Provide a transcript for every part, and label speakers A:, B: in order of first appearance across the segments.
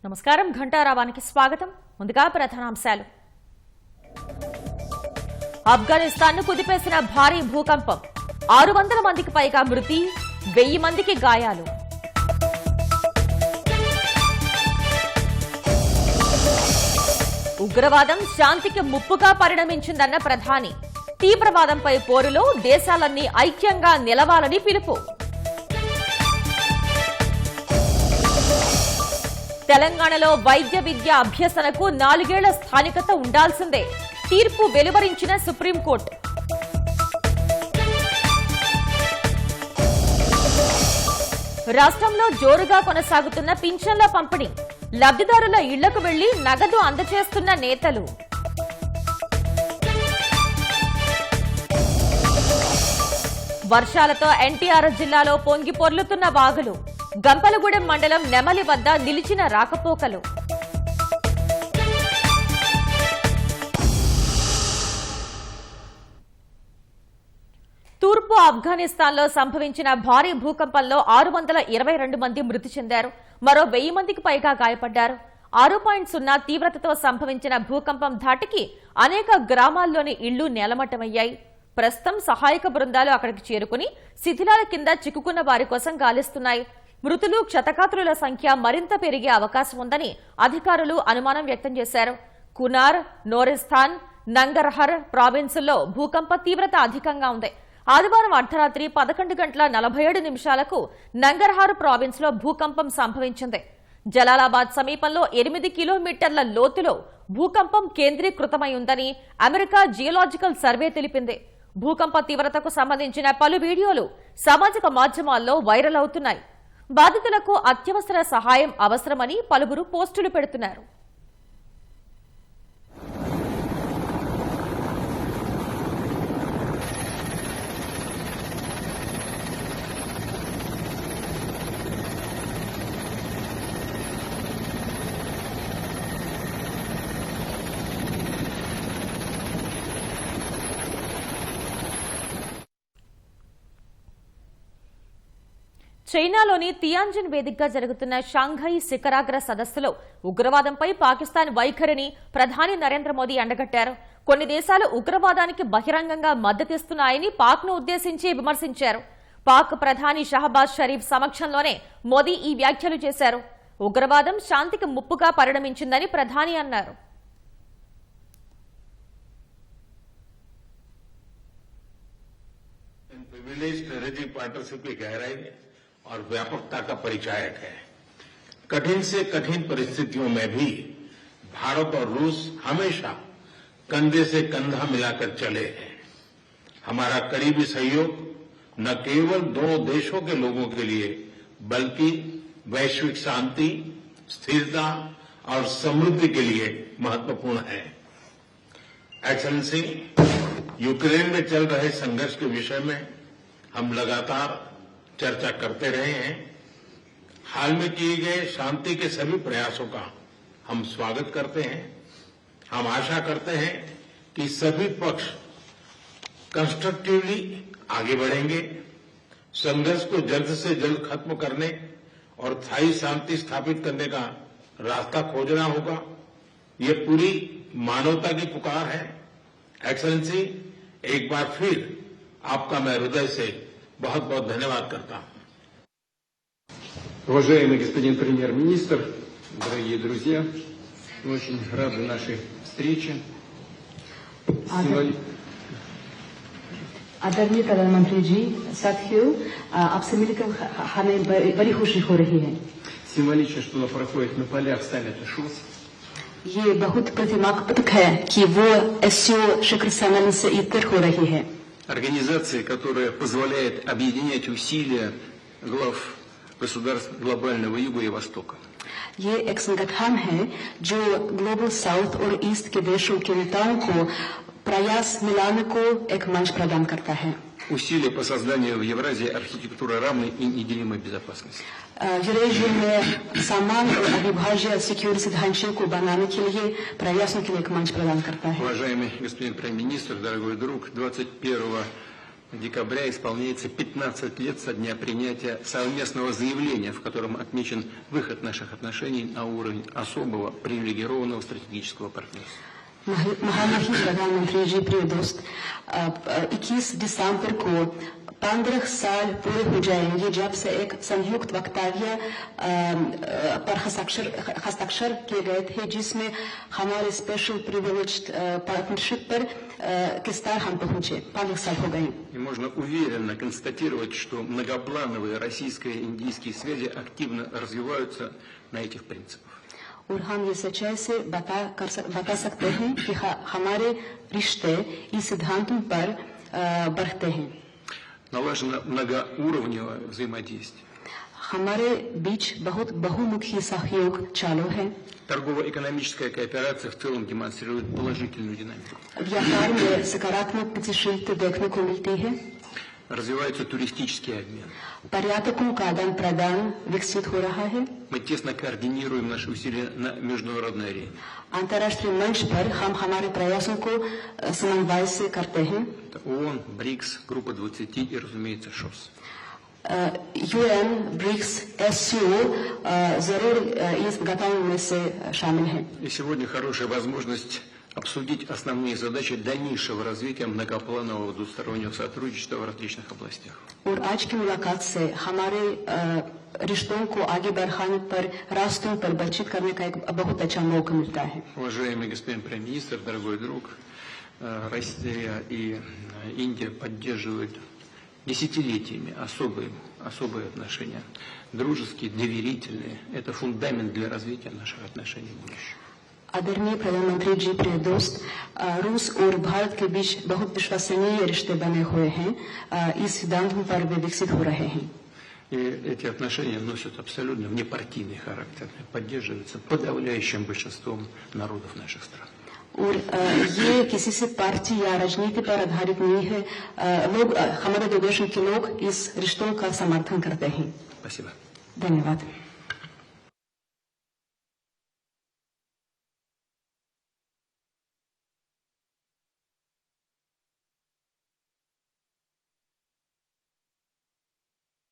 A: నమస్కారం ఘంటారావానికి స్వాగతం. ముందుగా ప్రధానాంశాలు. ఆఫ్ఘనిస్తాన్ ను కుదిపేసిన భారీ భూకంపం, 600 మందికి పైగా మృతి, 1000 మందికి గాయాలు. ఉగ్రవాదం శాంతికి ముప్పుగా పరిణమించిందన్న ప్రధాని, తీవ్రవాదంపై పోరులో దేశాలన్నీ ఐక్యంగా నిలవాలని పిలుపు. తెలంగాణలో వైద్య విద్య అభ్యసనకు 4 ఏళ్ల స్థానికత ఉండాల్సిందే, తీర్పు వెలువరించిన సుప్రీంకోర్టు. రాష్ట్రంలో జోరుగా కొనసాగుతున్న పింఛన్ల పంపిణీ, లబ్ధిదారుల ఇళ్లకు వెళ్లి నగదు అందజేస్తున్న నేతలు. వర్షాలతో ఎన్టీఆర్ జిల్లాలో పొంగి పొర్లుతున్న వాగులు, గంపలగూడెం మండలం నెమలి వద్ద నిలిచిన రాకపోకలు. తూర్పు ఆఫ్ఘనిస్తాన్లో సంభవించిన భారీ భూకంపంలో 622 మంది మృతి చెందారు, మరో 1000 మందికి పైగా గాయపడ్డారు. 6.0 తీవ్రతతో సంభవించిన భూకంపం ధాటికి అనేక గ్రామాల్లోని ఇళ్లు నేలమట్టమయ్యాయి. ప్రస్తుతం సహాయక బృందాలు అక్కడికి చేరుకుని శిథిలాల కింద చిక్కుకున్న వారి కోసం గాలిస్తున్నాయి. మృతులు, క్షతగాత్రుల సంఖ్య మరింత పెరిగే అవకాశం ఉందని అధికారులు అనుమానం వ్యక్తం చేశారు. కునార్, నోరిస్థాన్, నంగర్హర్ ప్రావిన్సుల్లో భూకంప తీవ్రత అధికంగా ఉంది. ఆదివారం అర్ధరాత్రి 11:47 నంగర్హార్ ప్రావిన్స్ లో భూకంపం సంభవించింది. జలాలాబాద్ సమీపంలో 8 కిలోమీటర్ల లోతులో భూకంపం కేంద్రీకృతమై ఉందని అమెరికా జియోలాజికల్ సర్వే తెలిపింది. భూకంప తీవ్రతకు సంబంధించిన పలు వీడియోలు సామాజిక మాధ్యమాల్లో వైరల్ అవుతున్నాయి. బాధితులకు అత్యవసర సహాయం అవసరమని పలువురు పోస్టులు పెడుతున్నారు. చైనాలోని తియాన్జిన్ వేదికగా జరుగుతున్న షాంఘై శిఖరాగ్ర సదస్సులో ఉగ్రవాదంపై పాకిస్తాన్ వైఖరిని ప్రధాని నరేంద్ర మోదీ ఎండగట్టారు. కొన్ని దేశాలు ఉగ్రవాదానికి బహిరంగంగా మద్దతిస్తున్నాయని పాక్ను ఉద్దేశించి విమర్శించారు. పాక్ ప్రధాని షహబాజ్ షరీఫ్ సమక్షంలోనే మోదీ ఈ వ్యాఖ్యలు చేశారు. ఉగ్రవాదం శాంతికి ముప్పుగా పరిణమించిందని ప్రధాని అన్నారు.
B: और व्यापकता का परिचायक है। कठिन से कठिन परिस्थितियों में भी भारत और रूस हमेशा कंधे से कंधा मिलाकर चले हैं। हमारा करीबी सहयोग न केवल दोनों देशों के लोगों के लिए बल्कि वैश्विक शांति, स्थिरता और समृद्धि के लिए महत्वपूर्ण है। एक्सेलेंसी, यूक्रेन में चल रहे संघर्ष के विषय में हम लगातार चर्चा करते रहे हैं। हाल में किए गए शांति के सभी प्रयासों का हम स्वागत करते हैं। हम आशा करते हैं कि सभी पक्ष कंस्ट्रक्टिवली आगे बढ़ेंगे, संघर्ष को जल्द से जल्द खत्म करने और स्थायी शांति स्थापित करने का रास्ता खोजना होगा। ये पूरी मानवता की पुकार है। एक्सेलेंसी, एक बार फिर आपका मैं हृदय से बहुत बहुत धन्यवाद करता हूं।
C: Уважаемый господин премьер-министр, дорогие друзья, мы очень рады нашей встрече.
D: आदरणीय प्रधानमंत्री जी, साथियों, आपसे मिलकर हमें बड़ी खुशी हो रही है।
C: Символично, что она проходит на полях саммита ШОС.
D: ये बहुत प्रतिमात्मक है कि वो SCO शिखर सम्मेलन से इतर हो रही है।
C: Организация, которая позволяет объединять усилия глав государств глобального Юга и Востока.
D: ये एक संगठन है जो ग्लोबल साउथ और ईस्ट के देशों के नेताओं को प्रयास मिलाने को एक मंच प्रदान करता है।
C: усилия по созданию в Евразии архитектуры равной и неделимой безопасности.
D: यूरेशिया में समान और अविभाज्य सिक्योरिटी ढांचे को बनाने के लिए प्रयासों के लिए एक मंच प्रदान करता है।
C: Уважаемый господин премьер-министр, дорогой друг, 21 декабря исполняется 15 лет со дня принятия совместного заявления, в котором отмечен выход наших отношений на уровень особого привилегированного стратегического партнерства.
D: महामहिम प्रधानमंत्री जी, प्रिय दोस्त, 21 दिसंबर को 15 साल पूरे हो जाएंगे जब से एक संयुक्त वक्तव्य पर हस्ताक्षर किए गए थे, जिसमें हमारे स्पेशल प्रिविलेज्ड पार्टनरशिप पर किस तरह हम पहुंचे। 15 साल हो गए।
C: И можно уверенно констатировать, что многоплановые российско-индийские связи активно развиваются на этих принципах.
D: और हम ये सच्चाई से बता सकते हैं कि हमारे रिश्ते इस सिद्धांतों पर बढ़ते हैं।
C: Налажено многоуровневое взаимодействие.
D: हमारे बीच बहुत बहुमुखी सहयोग चालू है।
C: Торгово-экономическая кооперация в целом демонстрирует положительную динамику.
D: व्यापार में सकारात्मक गतिशीलता देखने को मिलती है।
C: Развивается туристический обмен.
D: पर्यटकों का आदान प्रदान विकसित हो रहा है।
C: Мы тесно координируем наши усилия на международной арене.
D: अंतर्राष्ट्रीय मंच पर हम हमारे प्रयासों को समन्वय से करते हैं।
C: Это ООН, БРИКС, Группа 20 и, разумеется, ШОС.
D: यूएन, ब्रिक्स, एससीओ जरूर इस गताओं में से शामिल हैं।
C: И сегодня хорошая возможность обсудить основные задачи дальнейшего развития многопланового двустороннего сотрудничества в различных областях.
D: और आज की मुलाकात से हमारे रिश्तों को आगे बढ़ाने पर रास्तों पर बातचीत करने का एक बहुत अच्छा मौका मिलता है।
C: Уважаемый господин премьер-министр, дорогой друг, Россия и Индия поддерживают десятилетиями особые отношения, дружеские, доверительные. Это фундамент для развития наших отношений в будущем.
D: आदरणीय प्रधानमंत्री जी, प्रिय दोस्त, रूस और भारत के बीच बहुत विश्वसनीय रिश्ते बने हुए हैं। इस सिद्धांतों पर वे विकसित हो रहे हैं।
C: И эти отношения носят абсолютно внепартийный характер, поддерживаются подавляющим большинством народов наших стран.
D: और ये किसी से पार्टी या राजनीति पर आधारित नहीं है। लोग, हमारे दो देशों के लोग इस रिश्तों का समर्थन करते हैं।
C: Спасибо.
D: धन्यवाद।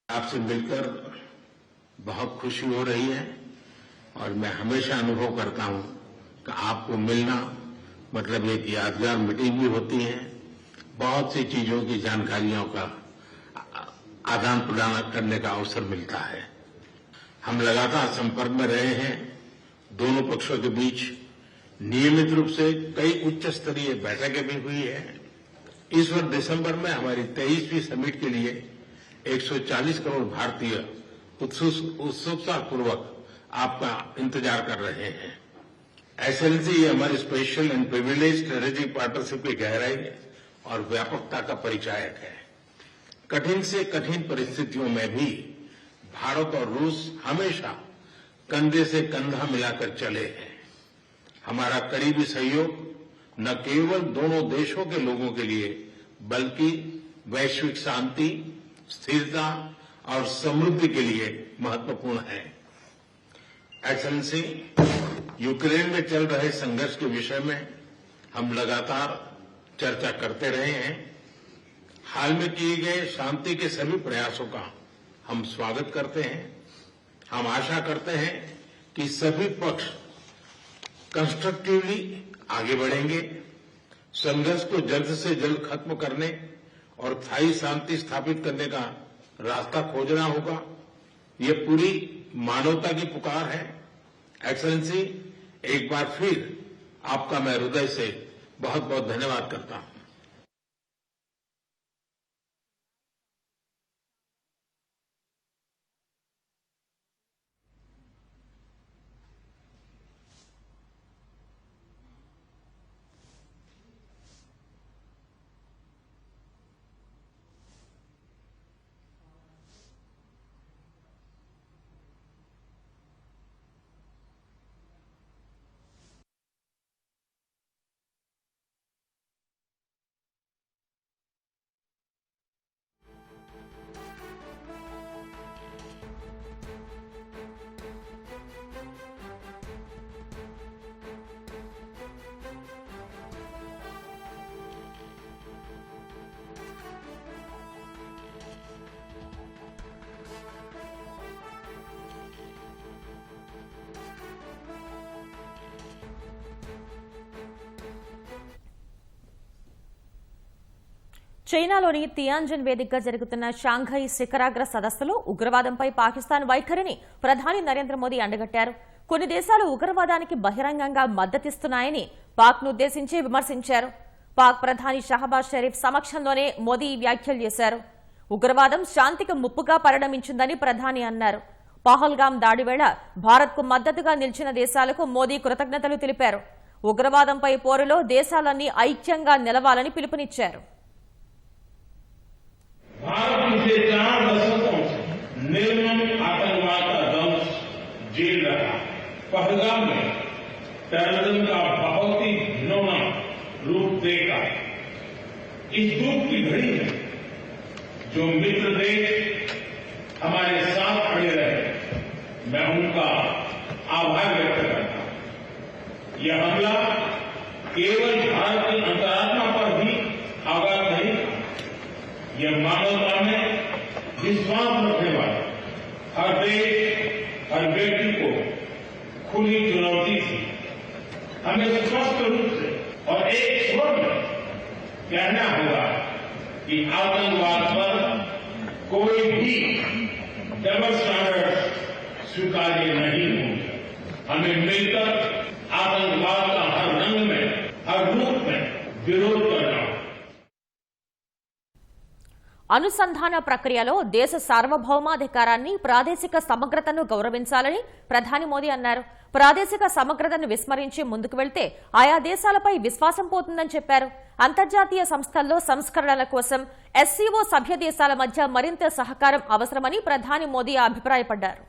B: आपसे मिलकर बहुत खुशी हो रही है और मैं हमेशा अनुभव करता हूं कि आपको मिलना मतलब एक यादगार मीटिंग भी होती है, बहुत सी चीजों की जानकारियों का आदान प्रदान करने का अवसर मिलता है। हम लगातार संपर्क में रहे हैं। दोनों पक्षों के बीच नियमित रूप से कई उच्च स्तरीय बैठकें भी हुई है। इस वर्ष दिसंबर में हमारी 23वीं समिट के लिए 140 करोड़ भारतीय उत्सुकतापूर्वक आपका इंतजार कर रहे हैं। एक्सेलेंसी, ये हमारी special and privilege strategic partnership की गहराई और व्यापकता का परिचायक है। कठिन से कठिन परिस्थितियों में भी भारत और रूस हमेशा कंधे से कंधा मिलाकर चले हैं। हमारा करीबी सहयोग न केवल दोनों देशों के लोगों के लिए बल्कि वैश्विक शांति, स्थिरता और समृद्धि के लिए महत्वपूर्ण है। एक्सेलेंसी, यूक्रेन में चल रहे संघर्ष के विषय में हम लगातार चर्चा करते रहे हैं। हाल में किए गए शांति के सभी प्रयासों का हम स्वागत करते हैं। हम आशा करते हैं कि सभी पक्ष कंस्ट्रक्टिवली आगे बढ़ेंगे। संघर्ष को जल्द से जल्द खत्म करने और स्थायी शांति स्थापित करने का रास्ता खोजना होगा। ये पूरी मानवता की पुकार है। एक्सेलेंसी, एक बार फिर आपका मैं हृदय से बहुत बहुत धन्यवाद करता हूं।
A: చైనాలోని తియాన్జిన్ వేదికగా జరుగుతున్న షాంఘై శిఖరాగ్ర సదస్సులో ఉగ్రవాదంపై పాకిస్తాన్ వైఖరిని ప్రధాని నరేంద్ర మోదీ ఎండగట్టారు. కొన్ని దేశాలు ఉగ్రవాదానికి బహిరంగంగా మద్దతిస్తున్నాయని పాక్ను ఉద్దేశించి విమర్శించారు. పాక్ ప్రధాని షహబాజ్ షరీఫ్ సమక్షంలోనే మోదీ ఈ వ్యాఖ్యలు చేశారు. ఉగ్రవాదం శాంతికి ముప్పుగా పరిణమించిందని ప్రధాని అన్నారు. పహల్గాం దాడి వేళ భారత్కు మద్దతుగా నిలిచిన దేశాలకు మోదీ కృతజ్ఞతలు తెలిపారు. ఉగ్రవాదంపై పోరులో దేశాలన్నీ ఐక్యంగా నిలవాలని పిలుపునిచ్చారు.
B: भारत पिछले 4 दशकों से निर्मम आतंकवाद का दंश झेल रहा है। पहलगाम में टेररिज्म का बहुत ही घिनौना रूप देखा। इस दुख की घड़ी में जो मित्र देश हमारे साथ खड़े रहे, मैं उनका आभार व्यक्त करता हूं। यह हमला केवल भारत की अंतरात्मा पर भी आघात नहीं, यह मानवता में विश्वास रखने वाले हर देश, हर व्यक्ति को खुली चुनौती थी। हमें स्पष्ट रूप से और एक स्वर में कहना होगा कि आतंकवाद पर कोई भी डबल स्टैंडर्ड स्वीकार्य नहीं होंगे। हमें मिलकर आतंकवाद का हर रंग में, हर रूप में विरोध करना होगा।
A: అనుసంధాన ప్రక్రియలో దేశ సార్వభౌమాధికారాన్ని, ప్రాదేశిక సమగ్రతను గౌరవించాలని ప్రధాని మోదీ అన్నారు. ప్రాదేశిక సమగ్రతను విస్మరించి ముందుకు వెళ్తే ఆయా దేశాలపై విశ్వాసం పోతుందని చెప్పారు. అంతర్జాతీయ సంస్థల్లో సంస్కరణల కోసం ఎస్సీఓ సభ్య దేశాల మధ్య మరింత సహకారం అవసరమని ప్రధాని మోదీ అభిప్రాయపడ్డారు.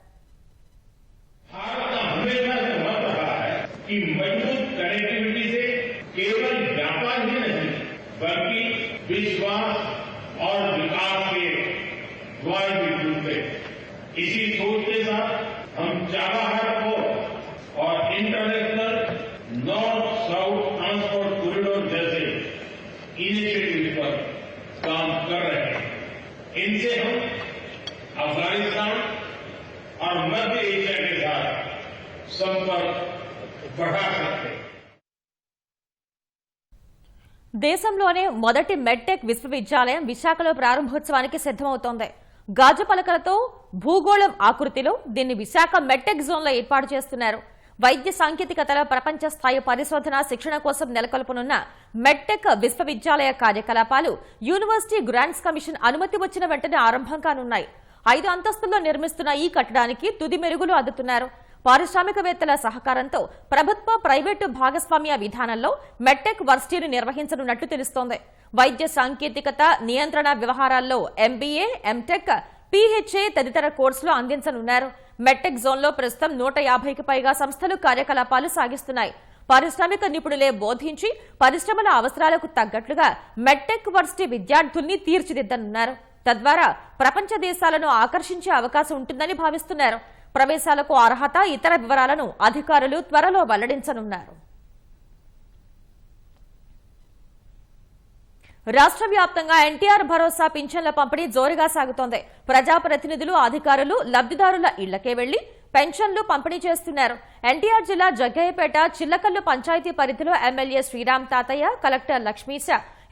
B: और विकास के द्वार भी खुलते। इसी सोच के साथ हम चाबहार पोर्ट और international north south transport corridor जैसे इनिशिएटिव पर काम कर रहे हैं। इनसे हम अफगानिस्तान और मध्य एशिया के साथ संपर्क बढ़ा सकते हैं।
A: దేశంలోనే మొదటి మెడ్టెక్ విశ్వవిద్యాలయం విశాఖలో ప్రారంభోత్సవానికి సిద్దమవుతోంది. గాజు పలకలతో భూగోళం ఆకృతిలో దీన్ని విశాఖ మెడ్టెక్ జోన్లో ఏర్పాటు చేస్తున్నారు. వైద్య సాంకేతికతల ప్రపంచ స్థాయి పరిశోధన, శిక్షణ కోసం నెలకొల్పనున్న మెడ్టెక్ విశ్వవిద్యాలయ కార్యకలాపాలు యూనివర్సిటీ గ్రాంట్స్ కమిషన్ అనుమతి వచ్చిన వెంటనే ఆరంభం కానున్నాయి. 5 అంతస్తుల్లో నిర్మిస్తున్న ఈ కట్టడానికి తుది మెరుగులు అద్దుతున్నారు. పారిశ్రామికవేత్తల సహకారంతో ప్రభుత్వ, ప్రైవేటు భాగస్వామ్య విధానంలో మెడ్టెక్ వర్సిటీని నిర్వహించనున్నట్లు తెలుస్తోంది. వైద్య సాంకేతికత, నియంత్రణ వ్యవహారాల్లో ఎంబీఏ, ఎంటెక్, పీహెచ్ఏ తదితర కోర్సులు అందించనున్నారు. మెడ్టెక్ జోన్లో ప్రస్తుతం 150కి పైగా సంస్థలు కార్యకలాపాలు సాగిస్తున్నాయి. పారిశ్రామిక నిపుణులే బోధించి పరిశ్రమల అవసరాలకు తగ్గట్లుగా మెడ్టెక్ వర్సిటీ విద్యార్థుల్ని తీర్చిదిద్దనున్నారు. తద్వారా ప్రపంచ దేశాలను ఆకర్షించే అవకాశం ఉంటుందని భావిస్తున్నారు. ప్రవేశాలకు అర్హత, ఇతర వివరాలను అధికారులు త్వరలో వెల్లడించనున్నారు. రాష్ట్ర వ్యాప్తంగా ఎన్టీఆర్ భరోసా పింఛన్ల పంపిణీ జోరుగా సాగుతోంది. ప్రజాప్రతినిధులు, అధికారులు లబ్ధిదారుల ఇళ్లకే వెళ్లి పెన్షన్లు పంపిణీ చేస్తున్నారు. ఎన్టీఆర్ జిల్లా జగ్గయ్యపేట చిల్లకల్లు పంచాయతీ పరిధిలో ఎమ్మెల్యే శ్రీరామ్ తాతయ్య, కలెక్టర్ లక్ష్మీశ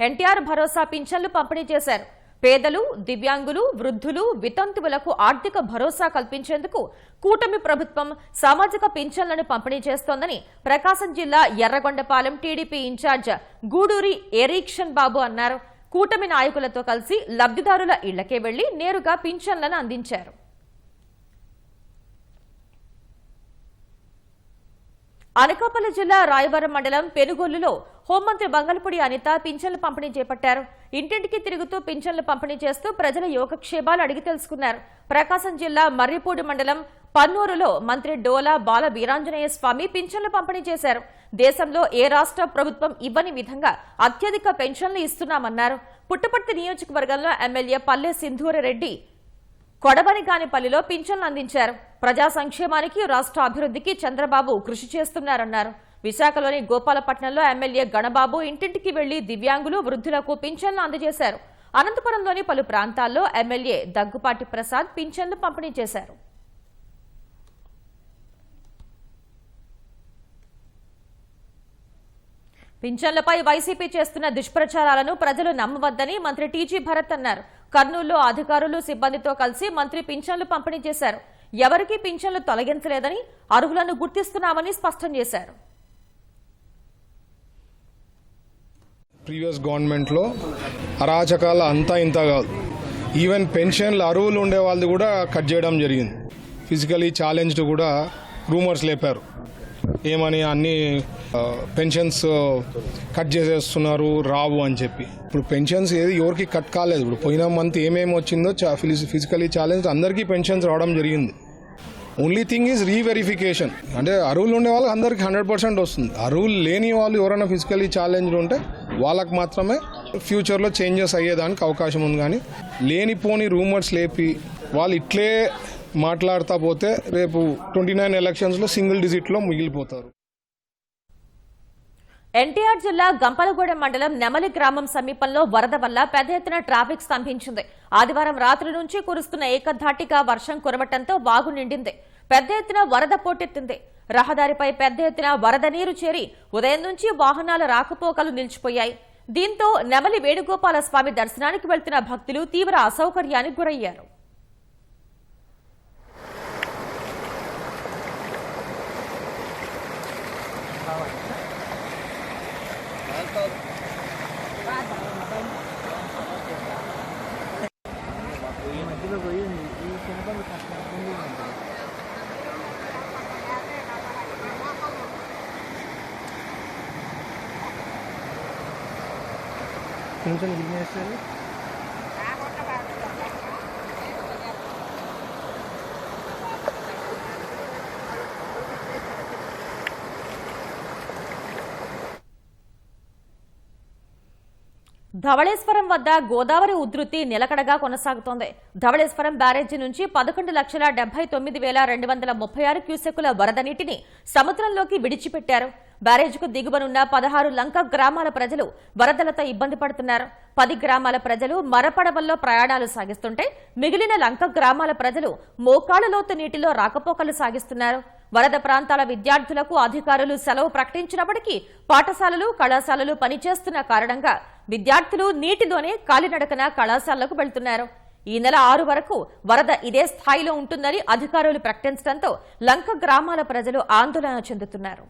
A: ఎన్టీఆర్ భరోసా పింఛన్లు పంపిణీ చేశారు. పేదలు, దివ్యాంగులు, వృద్ధులు, వితంతువులకు ఆర్థిక భరోసా కల్పించేందుకు కూటమి ప్రభుత్వం సామాజిక పింఛన్లను పంపిణీ చేస్తోందని ప్రకాశం జిల్లా ఎర్రగొండపాలెం టీడీపీ ఇన్ఛార్జ్ గూడూరి ఎరీక్షన్ బాబు అన్నారు. కూటమి నాయకులతో కలిసి లబ్ధిదారుల ఇళ్లకే వెళ్లి నేరుగా పింఛన్లను అందించారు. అనకాపల్లి జిల్లా రాయవరం మండలం పెనుగొల్లులో హోంమంత్రి బంగళపూడి అనిత పింఛన్ల పంపిణీ చేపట్టారు. ఇంటింటికి తిరుగుతూ పింఛన్లు పంపిణీ చేస్తూ ప్రజల యోగక్షేమాలు అడిగి తెలుసుకున్నారు. ప్రకాశం జిల్లా మర్రిపూడి మండలం పన్నూరులో మంత్రి డోలా బాల వీరాంజనేయ స్వామి పింఛన్లు పంపిణీ చేశారు. దేశంలో ఏ రాష్ట్ర ప్రభుత్వం ఇవ్వని విధంగా అత్యధిక పెన్షన్లు ఇస్తున్నామన్నారు. పుట్టపర్తి నియోజకవర్గంలో ఎమ్మెల్యే పల్లె సింధూరరెడ్డి కొడవనిగానిపల్లిలో పింఛన్లు అందించారు. ప్రజా సంక్షేమానికి, రాష్ట్ర అభివృద్ధికి చంద్రబాబు కృషి చేస్తున్నారన్నారు. విశాఖలోని గోపాలపట్నంలో ఎమ్మెల్యే గణబాబు ఇంటింటికి వెళ్లి దివ్యాంగులు, వృద్ధులకు పింఛన్లు అందజేశారు. అనంతపురంలోని పలు ప్రాంతాల్లో ఎమ్మెల్యే దగ్గుపాటి ప్రసాద్ పింఛన్లు పంపిణీ చేశారు. పింఛన్లపై వైసీపీ చేస్తున్న దుష్ప్రచారాలను ప్రజలు నమ్మవద్దని మంత్రి టీజీ భరత్ అన్నారు. కర్నూలులో అధికారులు సిబ్బందితో కలిసి మంత్రి పింఛన్లు పంపిణీ చేశారు. ఎవరికీ పింఛన్లు తొలగించలేదని, అర్హులను గుర్తిస్తున్నామని స్పష్టం చేశారు.
E: ప్రీవియస్ గవర్నమెంట్లో అరాచకాల అంతా ఇంత కాదు, ఈవెన్ పెన్షన్లు అర్హులు ఉండే వాళ్ళది కూడా కట్ చేయడం జరిగింది. ఫిజికలీ ఛాలెంజ్డ్ కూడా రూమర్స్ లేపారు, ఏమని అన్ని పెన్షన్స్ కట్ చేసేస్తున్నారు రావు అని చెప్పి. ఇప్పుడు పెన్షన్స్ ఏది ఎవరికి కట్ కాలేదు. ఇప్పుడు పోయిన మంత్ ఏమేమి వచ్చిందో ఫిజికలీ ఛాలెంజ్ అందరికీ పెన్షన్స్ రావడం జరిగింది. Only thing is reverification. అంటే అర్హులు ఉండే వాళ్ళకి అందరికీ 100% వస్తుంది. అర్హులు లేని వాళ్ళు ఎవరైనా ఫిజికలీ ఛాలెంజ్డ్ ఉంటే వాళ్ళకి మాత్రమే ఫ్యూచర్లో చేంజెస్ అయ్యేదానికి అవకాశం ఉంది. కానీ లేనిపోని రూమర్స్ లేపి వాళ్ళు ఇట్లే మాట్లాడుతూ పోతే రేపు 29 ఎలక్షన్స్లో సింగిల్ డిజిట్లో మిగిలిపోతారు.
A: ఎన్టీఆర్ జిల్లా గంపలగూడెం మండలం నెమలి గ్రామం సమీపంలో వరద వల్ల పెద్ద ఎత్తున ట్రాఫిక్ స్తంభించింది. ఆదివారం రాత్రి నుంచి కురుస్తున్న ఏకధాటిగా వర్షం కురవటంతో వాగు నిండింది. పెద్ద ఎత్తున వరద పోటెత్తింది. రహదారిపై పెద్ద ఎత్తున వరద నీరు చేరి ఉదయం నుంచి వాహనాల రాకపోకలు నిలిచిపోయాయి. దీంతో నెమలి వేణుగోపాల స్వామి దర్శనానికి వెళ్తున్న భక్తులు తీవ్ర అసౌకర్యానికి గురయ్యారు. ధవళేశ్వరం వద్ద గోదావరి ఉధృతి నిలకడగా కొనసాగుతోంది. ధవళేశ్వరం బ్యారేజీ నుంచి 11,79,236 క్యూసెక్కుల వరద నీటిని సముద్రంలోకి విడిచిపెట్టారు. బ్యారేజీకు దిగువనున్న 16 లంక గ్రామాల ప్రజలు వరదలతో ఇబ్బంది పడుతున్నారు. 10 గ్రామాల ప్రజలు మరపడవల్లో ప్రయాణాలు సాగిస్తుంటే మిగిలిన లంక గ్రామాల ప్రజలు మోకాళ్ల లోతు నీటిలో రాకపోకలు సాగిస్తున్నారు. వరద ప్రాంతాల విద్యార్థులకు అధికారులు సెలవు ప్రకటించినప్పటికీ పాఠశాలలు, కళాశాలలు పనిచేస్తున్న కారణంగా విద్యార్థులు నీటిలోనే కాలినడకన కళాశాలలకు వెళ్తున్నారు. ఈ నెల 6 వరకు వరద ఇదే స్థాయిలో ఉంటుందని అధికారులు ప్రకటించడంతో లంక గ్రామాల ప్రజలు ఆందోళన చెందుతున్నారు.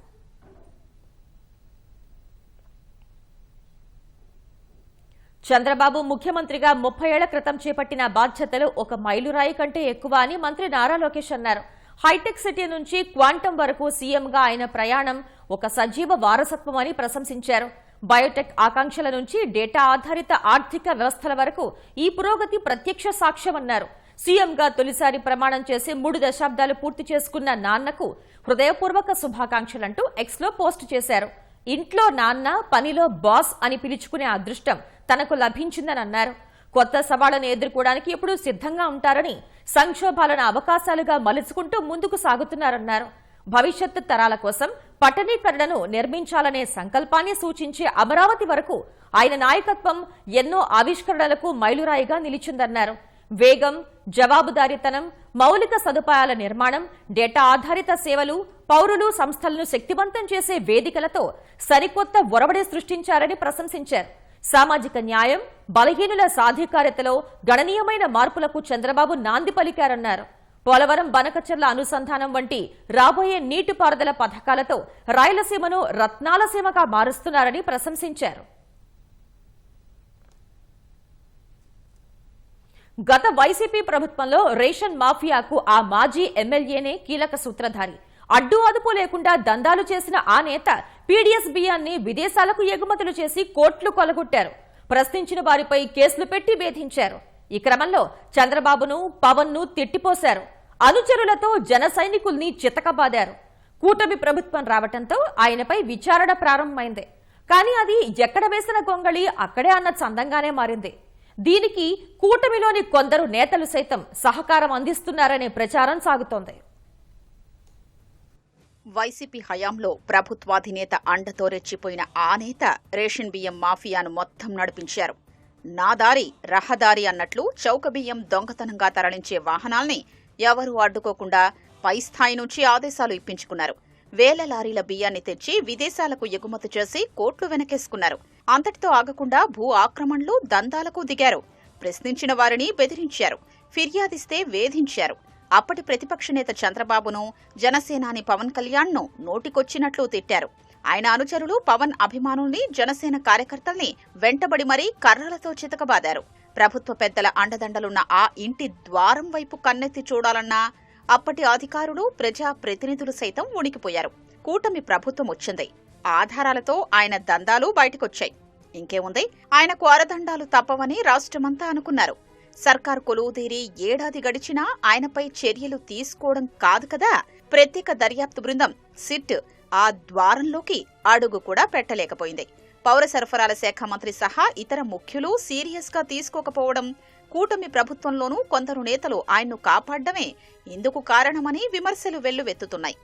A: చంద్రబాబు ముఖ్యమంత్రిగా 30 ఏళ్ల క్రితం చేపట్టిన బాధ్యతలు ఒక మైలురాయి కంటే ఎక్కువ అని మంత్రి నారా లోకేష్ అన్నారు. హైటెక్ సిటీ నుంచి క్వాంటం వరకు సీఎంగా ఆయన ప్రయాణం ఒక సజీవ వారసత్వం అని ప్రశంసించారు. బయోటెక్ ఆకాంక్షల నుంచి డేటా ఆధారిత ఆర్థిక వ్యవస్థల వరకు ఈ పురోగతి ప్రత్యక్ష సాక్ష్యమన్నారు. సీఎంగా తొలిసారి ప్రమాణం చేసి 3 దశాబ్దాలు పూర్తి చేసుకున్న నాన్నకు హృదయపూర్వక శుభాకాంక్షలంటూ ఎక్స్లో పోస్ట్ చేశారు. ఇంట్లో నాన్న, పనిలో బాస్ అని పిలుచుకునే అదృష్టం తనకు లభించిందని అన్నారు. కొత్త సవాళ్లను ఎదుర్కోవడానికి ఇప్పుడు సిద్ధంగా ఉంటారని, సంక్షోభాలను అవకాశాలుగా మలుచుకుంటూ ముందుకు సాగుతున్నారన్నారు. భవిష్యత్తు తరాల కోసం పట్టణీకరణను నిర్మించాలనే సంకల్పాన్ని సూచించే అమరావతి వరకు ఆయన నాయకత్వం ఎన్నో ఆవిష్కరణలకు మైలురాయిగా నిలిచిందన్నారు. వేగం, జవాబుదారీతనం, మౌలిక సదుపాయాల నిర్మాణం, డేటా ఆధారిత సేవలు, పౌరులు, సంస్థలను శక్తివంతం చేసే వేదికలతో సరికొత్త ఒరవడి సృష్టించారని ప్రశంసించారు. సామాజిక న్యాయం, బలహీనుల సాధికారతలో గణనీయమైన మార్పులకు చంద్రబాబు నాంది పలికారన్నారు. పోలవరం, బనకచెర్ల అనుసంధానం వంటి రాబోయే నీటిపారుదల పథకాలతో రాయలసీమను రత్నాలసీమగా మారుస్తున్నారని ప్రశంసించారు. గత వైసీపీ ప్రభుత్వంలో రేషన్ మాఫియాకు ఆ మాజీ ఎమ్మెల్యేనే కీలక సూత్రధారి. అడ్డు అదుపు లేకుండా దందాలు చేసిన ఆ నేత పీడీఎస్ బియ్యాన్ని విదేశాలకు ఎగుమతులు చేసి కోట్లు కొలగొట్టారు. ప్రశ్నించిన వారిపై కేసులు పెట్టి వేధించారు. ఈ క్రమంలో చంద్రబాబును, పవన్ను తిట్టిపోశారు. అనుచరులతో జన సైనికుల్ని చితకబాదారు. కూటమి ప్రభుత్వం రావడంతో ఆయనపై విచారణ ప్రారంభమైంది. కానీ అది ఎక్కడ వేసిన గొంగళి అక్కడే అన్న చందంగానే మారింది. దీనికి కూటమిలోని కొందరు నేతలు సైతం సహకారం అందిస్తున్నారనే ప్రచారం సాగుతోంది.
F: వైసీపీ హయాంలో ప్రభుత్వాధినేత అండతో రెచ్చిపోయిన ఆ నేత రేషన్ బియ్యం మాఫియాను మొత్తం నడిపించారు. నా దారి రహదారి అన్నట్లు చౌక బియ్యం దొంగతనంగా తరలించే వాహనాల్ని ఎవరూ అడ్డుకోకుండా పై స్థాయి నుంచి ఆదేశాలు ఇప్పించుకున్నారు. వేల లారీల బియ్యాన్ని తెచ్చి విదేశాలకు ఎగుమతి చేసి కోట్లు వెనకేసుకున్నారు. అంతటితో ఆగకుండా భూ ఆక్రమణలు, దందాలకు దిగారు. ప్రశ్నించిన వారిని బెదిరించారు, ఫిర్యాదిస్తే వేధించారు. అప్పటి ప్రతిపక్ష నేత చంద్రబాబును, జనసేనాని పవన్ కళ్యాణ్ను నోటికొచ్చినట్లు తిట్టారు. ఆయన అనుచరులు, పవన్ అభిమానుల్ని, జనసేన కార్యకర్తల్ని వెంటబడి మరీ కర్రలతో చితకబాదారు. ప్రభుత్వ పెద్దల అండదండలున్న ఆ ఇంటి ద్వారం వైపు కన్నెత్తి చూడాలన్నా అప్పటి అధికారులు, ప్రజా ప్రతినిధులు సైతం ఉనికిపోయారు. కూటమి ప్రభుత్వం వచ్చింది. ఆధారాలతో ఆయన దందాలు బయటకొచ్చాయి. ఇంకేముంది, ఆయనకు అరదండాలు తప్పవని రాష్ట్రమంతా అనుకున్నారు. సర్కార్ కొలువుదీరి ఏడాది గడిచినా ఆయనపై చర్యలు తీసుకోవడం కాదు కదా. ప్రత్యేక దర్యాప్తు బృందం సిట్ ఆ ద్వారంలోకి అడుగు కూడా పెట్టలేకపోయింది. పౌర సరఫరాల శాఖ మంత్రి సహా ఇతర ముఖ్యులు సీరియస్ గా తీసుకోకపోవడం, కూటమి ప్రభుత్వంలోనూ కొందరు నేతలు ఆయన్ను కాపాడడమే ఇందుకు కారణమని విమర్శలు వెల్లువెత్తుతున్నాయి.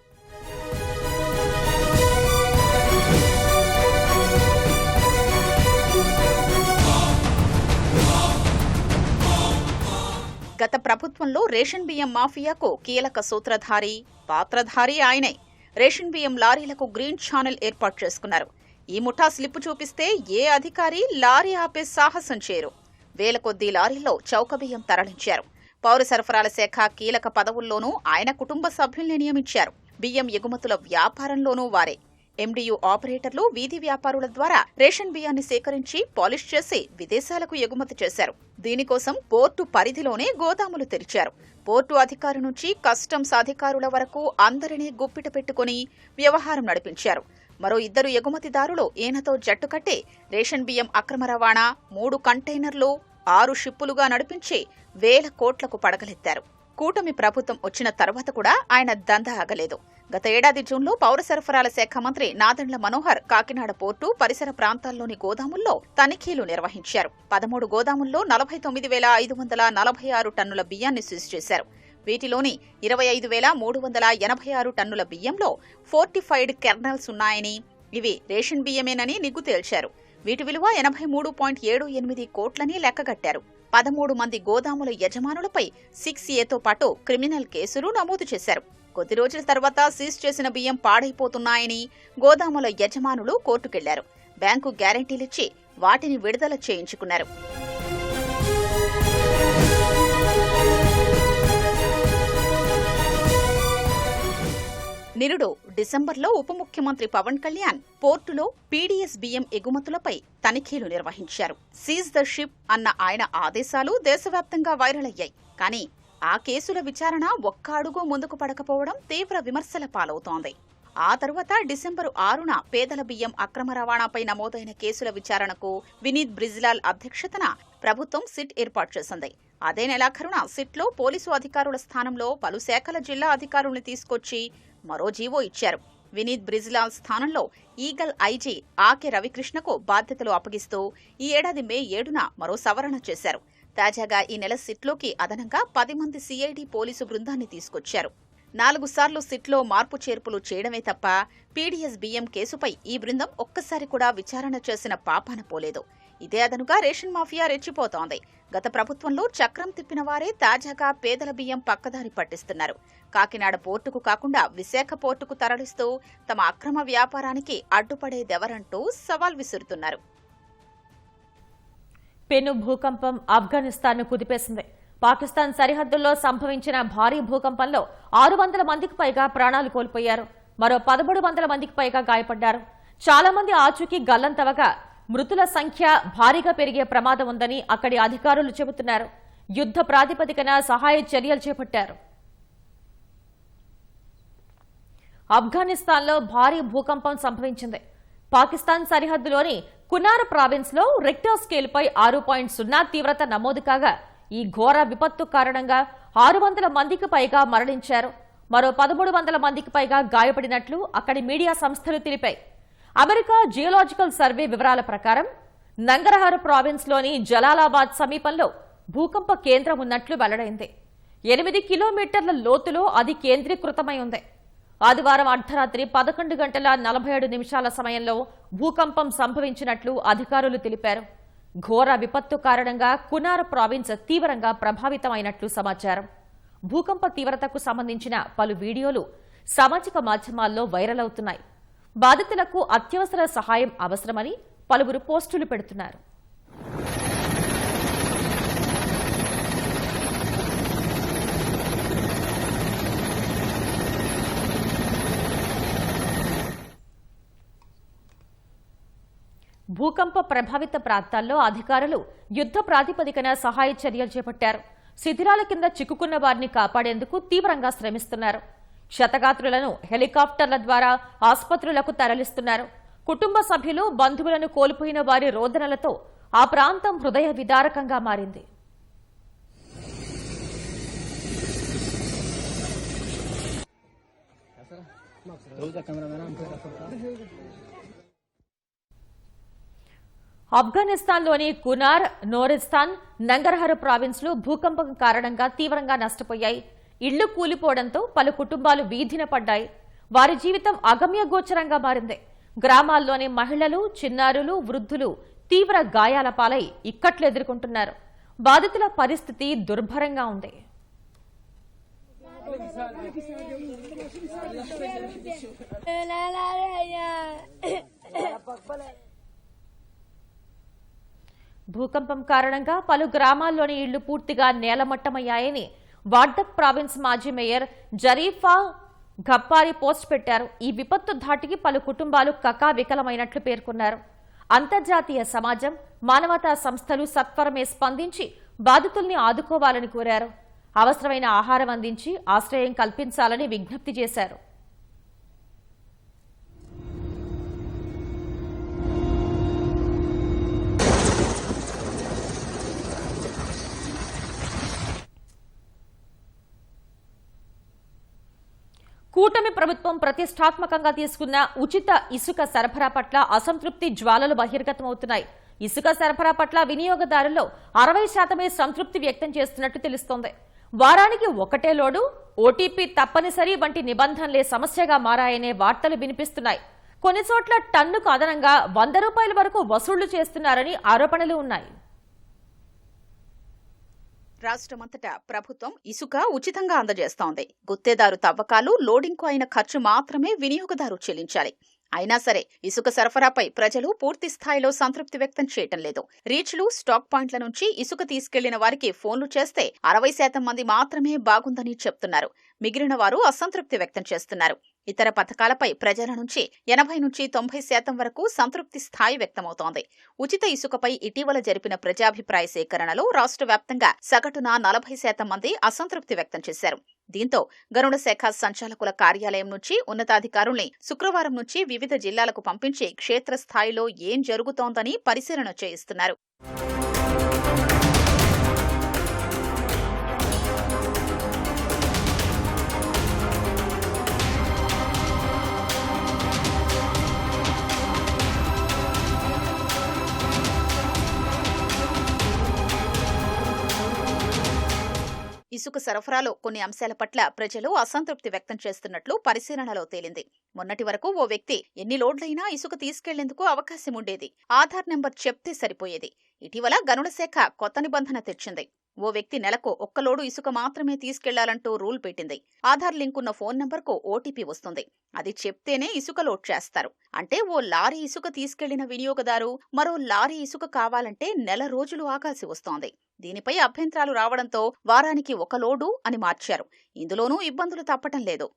F: గత ప్రభుత్వంలో రేషన్ బియ్యం మాఫియాకు కీలక సూత్రధారి, పాత్రధారి ఆయనే. రేషన్ బియ్యం లారీలకు గ్రీన్ ఛానల్ ఏర్పాటు చేసుకున్నారు. ఈ ముఠా స్లిప్పు చూపిస్తే ఏ అధికారి లారీ ఆపే సాహసం చేయరు. వేల కొద్దీ లారీల్లో చౌక బియ్యం తరలించారు. పౌర సరఫరాల శాఖ కీలక పదవుల్లోనూ ఆయన కుటుంబ సభ్యుల్ని నియమించారు. బియ్యం ఎగుమతుల వ్యాపారంలోనూ వారే. ఎండియు ఆపరేటర్లు, వీధి వ్యాపారుల ద్వారా రేషన్ బియ్యాన్ని సేకరించి పాలిష్ చేసి విదేశాలకు ఎగుమతి చేశారు. దీనికోసం పోర్టు పరిధిలోనే గోదాములు తెరిచారు. పోర్టు అధికారి నుంచి కస్టమ్స్ అధికారుల వరకు అందరినీ గుప్పిట పెట్టుకుని వ్యవహారం నడిపించారు. మరో 2 ఎగుమతిదారులు ఈయనతో జట్టుకట్టి రేషన్ బియ్యం అక్రమ రవాణా, 3 కంటైనర్లు, 6 షిప్పులుగా నడిపించి వేల కోట్లకు పడగలెత్తారు. కూటమి ప్రభుత్వం వచ్చిన తర్వాత కూడా ఆయన దందా ఆగలేదు. గత ఏడాది జూన్లో పౌర సరఫరాల శాఖ మంత్రి నాదెండ్ల మనోహర్ కాకినాడ పోర్టు పరిసర ప్రాంతాల్లోని గోదాముల్లో తనిఖీలు నిర్వహించారు. 13 గోదాముల్లో 49,546 టన్నుల బియ్యాన్ని సీజ్ చేశారు. వీటిలోని 25,386 టన్నుల బియ్యంలో ఫోర్టిఫైడ్ కెర్నల్స్ ఉన్నాయని, ఇవి రేషన్ బియ్యమేనని నిగ్గు తేల్చారు. వీటి విలువ 83.78 కోట్లని లెక్కగట్టారు. 13 మంది గోదాముల యజమానులపై 6A పాటు క్రిమినల్ కేసులు నమోదు చేశారు. కొద్ది రోజుల తర్వాత సీజ్ చేసిన బియ్యం పాడైపోతున్నాయని గోదాముల యజమానులు కోర్టుకెళ్లారు. బ్యాంకు గ్యారంటీలిచ్చి వాటిని విడుదల చేయించుకున్నారు. నిరుడు డిసెంబర్లో ఉప ముఖ్యమంత్రి పవన్ కళ్యాణ్ పోర్టులో పీడీఎస్ బియ్యం ఎగుమతులపై తనిఖీలు నిర్వహించారు. సీజ్ ద షిప్ అన్న ఆయన ఆదేశాలు దేశవ్యాప్తంగా వైరల్ అయ్యాయి. కానీ ఆ కేసుల విచారణ ఒక్క అడుగు ముందుకు పడకపోవడం తీవ్ర విమర్శల పాలవుతోంది. ఆ తరువాత డిసెంబరు 6న పేదల బియ్యం అక్రమ రవాణాపై నమోదైన కేసుల విచారణకు వినీత్ బ్రిజ్లాల్ అధ్యక్షతన ప్రభుత్వం సిట్ ఏర్పాటు చేసింది. అదే నెలాఖరున సిట్లో పోలీసు అధికారుల స్థానంలో పలు శాఖల జిల్లా అధికారుల్ని తీసుకొచ్చి మరో జీవో ఇచ్చారు. వినీత్ బ్రిజ్లాల్ స్థానంలో ఈగల్ ఐజీ ఆకే రవికృష్ణకు బాధ్యతలు అప్పగిస్తూ ఈ ఏడాది మే 7న మరో సవరణ చేశారు. తాజాగా ఈ నెల సిట్లోకి అదనంగా 10 మంది సిఐడి పోలీసు బృందాన్ని తీసుకొచ్చారు. 4 సార్లు సిట్లో మార్పు చేర్పులు చేయడమే తప్ప పీడీఎస్ బియ్యం కేసుపై ఈ బృందం ఒక్కసారి కూడా విచారణ చేసిన పాపాన పోలేదు. ఇదే అదనుగా రేషన్ మాఫియా రెచ్చిపోతోంది. గత ప్రభుత్వంలో చక్రం తిప్పిన వారే తాజాగా పేదల బియ్యం పక్కదారి పట్టిస్తున్నారు. కాకినాడ పోర్టుకు కాకుండా విశాఖ పోర్టుకు తరలిస్తూ తమ అక్రమ వ్యాపారానికి అడ్డుపడేదెవరంటూ సవాల్ విసురుతున్నారు.
A: పెను భూకంపం ఆఫ్ఘనిస్తాన్ను కుదిపేసింది. పాకిస్తాన్ సరిహద్దుల్లో సంభవించిన భారీ భూకంపంలో 600 మందికి పైగా ప్రాణాలు కోల్పోయారు. మరో 1300 మందికి పైగా గాయపడ్డారు. చాలా మంది ఆచూకీ గల్లంతవగా మృతుల సంఖ్య భారీగా పెరిగే ప్రమాదం ఉందని అక్కడి అధికారులు చెబుతున్నారు. యుద్ధ ప్రాతిపదికన సహాయ చర్యలు చేపట్టారు. ఆఫ్ఘనిస్తాన్లో భారీ భూకంపం సంభవించింది. పాకిస్తాన్ సరిహద్దులోని కునార్ ప్రావిన్స్ లో రిక్టర్ స్కేల్పై 6.0 తీవ్రత నమోదు కాగా ఈ ఘోర విపత్తు కారణంగా 600 మందికి పైగా మరణించారు. మరో 1300 మందికి పైగా గాయపడినట్లు అక్కడి మీడియా సంస్థలు తెలిపాయి. అమెరికా జియోలాజికల్ సర్వే వివరాల ప్రకారం నంగరహార్ ప్రావిన్స్ లోని జలాలాబాద్ సమీపంలో భూకంప కేంద్రం ఉన్నట్లు వెల్లడైంది. 8 కిలోమీటర్ల లోతులో అది కేంద్రీకృతమై ఉంది. ఆదివారం అర్ధరాత్రి 11:47 సమయంలో భూకంపం సంభవించినట్లు అధికారులు తెలిపారు. ఘోర విపత్తు కారణంగా కునార్ ప్రావిన్స్ తీవ్రంగా ప్రభావితమైనట్లు సమాచారం. భూకంప తీవ్రతకు సంబంధించిన పలు వీడియోలు సామాజిక మాధ్యమాల్లో వైరల్ అవుతున్నాయి. బాధితులకు అత్యవసర సహాయం అవసరమని పలువురు పోస్టులు పెడుతున్నారు. భూకంప ప్రభావిత ప్రాంతాల్లో అధికారులు యుద్ధ ప్రాతిపదికన సహాయ చర్యలు చేపట్టారు. శిథిరాల కింద చిక్కుకున్న వారిని కాపాడేందుకు తీవ్రంగా శ్రమిస్తున్నారు. క్షతగాత్రులను హెలికాప్టర్ల ద్వారా ఆసుపత్రులకు తరలిస్తున్నారు. కుటుంబ సభ్యులు, బంధువులను కోల్పోయిన వారి రోదనలతో ఆ ప్రాంతం హృదయ విదారకంగా మారింది. ఆఫ్ఘనిస్తాన్లోని కునార్, నోరిస్తాన్, నంగర్హర్ ప్రావిన్స్లు భూకంపం కారణంగా తీవ్రంగా నష్టపోయాయి. ఇళ్లు కూలిపోవడంతో పలు కుటుంబాలు వీధిన పడ్డాయి. వారి జీవితం అగమ్యగోచరంగా మారింది. గ్రామాల్లోని మహిళలు, చిన్నారులు, వృద్ధులు తీవ్ర గాయాల పాలై ఇక్కట్లు ఎదుర్కొంటున్నారు. బాధితుల పరిస్థితి దుర్భరంగా ఉంది. భూకంపం కారణంగా పలు గ్రామాల్లోని ఇళ్లు పూర్తిగా నేలమట్టమయ్యాయని వార్దక్ ప్రావిన్స్ మాజీ మేయర్ జరీఫా ఘప్పారి పోస్ట్ పెట్టారు. ఈ విపత్తు ధాటికి పలు కుటుంబాలు కకావికలమైనట్లు పేర్కొన్నారు. అంతర్జాతీయ సమాజం, మానవతా సంస్థలు సత్వరమే స్పందించి బాధితుల్ని ఆదుకోవాలని కోరారు. అవసరమైన ఆహారం అందించి ఆశ్రయం కల్పించాలని విజ్ఞప్తి చేశారు. కూటమి ప్రభుత్వం ప్రతిష్టాత్మకంగా తీసుకున్న ఉచిత ఇసుక సరఫరా పట్ల అసంతృప్తి జ్వాలలు బహిర్గతమవుతున్నాయి. ఇసుక సరఫరా పట్ల వినియోగదారుల్లో 60% సంతృప్తి వ్యక్తం చేస్తున్నట్టు తెలుస్తోంది. వారానికి ఒకటే లోడు, ఓటీపీ తప్పనిసరి వంటి నిబంధనలే సమస్యగా మారాయనే వార్తలు వినిపిస్తున్నాయి. కొన్ని చోట్ల టన్నుకు అదనంగా ₹100 వరకు వసూళ్లు చేస్తున్నారని ఆరోపణలు ఉన్నాయి.
F: రాష్ట్రమంతటా ప్రభుత్వం ఇసుక ఉచితంగా అందజేస్తోంది. గుత్తేదారు తవ్వకాలు, లోడింగ్కు అయిన ఖర్చు మాత్రమే వినియోగదారు చెల్లించాలి. అయినా సరే ఇసుక సరఫరాపై ప్రజలు పూర్తి స్థాయిలో సంతృప్తి వ్యక్తం చేయటం లేదు. రీచ్లు, స్టాక్ పాయింట్ల నుంచి ఇసుక తీసుకెళ్లిన వారికి ఫోన్లు చేస్తే 60% మంది మాత్రమే బాగుందని చెప్తున్నారు. మిగిలిన వారు అసంతృప్తి వ్యక్తం చేస్తున్నారు. ఇతర పథకాలపై ప్రజల నుంచి 80 నుంచి 90% వరకు సంతృప్తి స్థాయి వ్యక్తమవుతోంది. ఉచిత ఇసుకపై ఇటీవల జరిపిన ప్రజాభిప్రాయ సేకరణలో రాష్ట్ర వ్యాప్తంగా సగటున 40% మంది అసంతృప్తి వ్యక్తం చేశారు. దీంతో గరుడ శాఖ సంచాలకుల కార్యాలయం నుంచి ఉన్నతాధికారుల్ని శుక్రవారం నుంచి వివిధ జిల్లాలకు పంపించి క్షేత్రస్థాయిలో ఏం జరుగుతోందని పరిశీలన చేయిస్తున్నారు. ఇసుక సరఫరాలో కొన్ని అంశాల పట్ల ప్రజలు అసంతృప్తి వ్యక్తం చేస్తున్నట్లు పరిశీలనలో తేలింది. మొన్నటి వరకు ఓ వ్యక్తి ఎన్ని లోడ్లైనా ఇసుక తీసుకెళ్లేందుకు అవకాశం ఉండేది. ఆధార్ నెంబర్ చెప్తే సరిపోయేది. ఇటీవల గనుల శాఖ కొత్త నిబంధన తెచ్చింది. ఓ వ్యక్తి నెలకు 1 లోడు ఇసుక మాత్రమే తీసుకెళ్లాలంటూ రూల్ పెట్టింది. ఆధార్ లింక్ ఉన్న ఫోన్ నంబర్కు ఓటీపీ వస్తుంది. అది చెప్తేనే ఇసుక లోడ్ చేస్తారు. అంటే ఓ లారీ ఇసుక తీసుకెళ్లిన వినియోగదారు మరో లారీ ఇసుక కావాలంటే నెల రోజులు ఆగాల్సి వస్తోంది. దీనిపై అభ్యంతరాలు రావడంతో వారానికి 1 లోడు అని మార్చారు. ఇందులోనూ ఇబ్బందులు తప్పటం లేదు.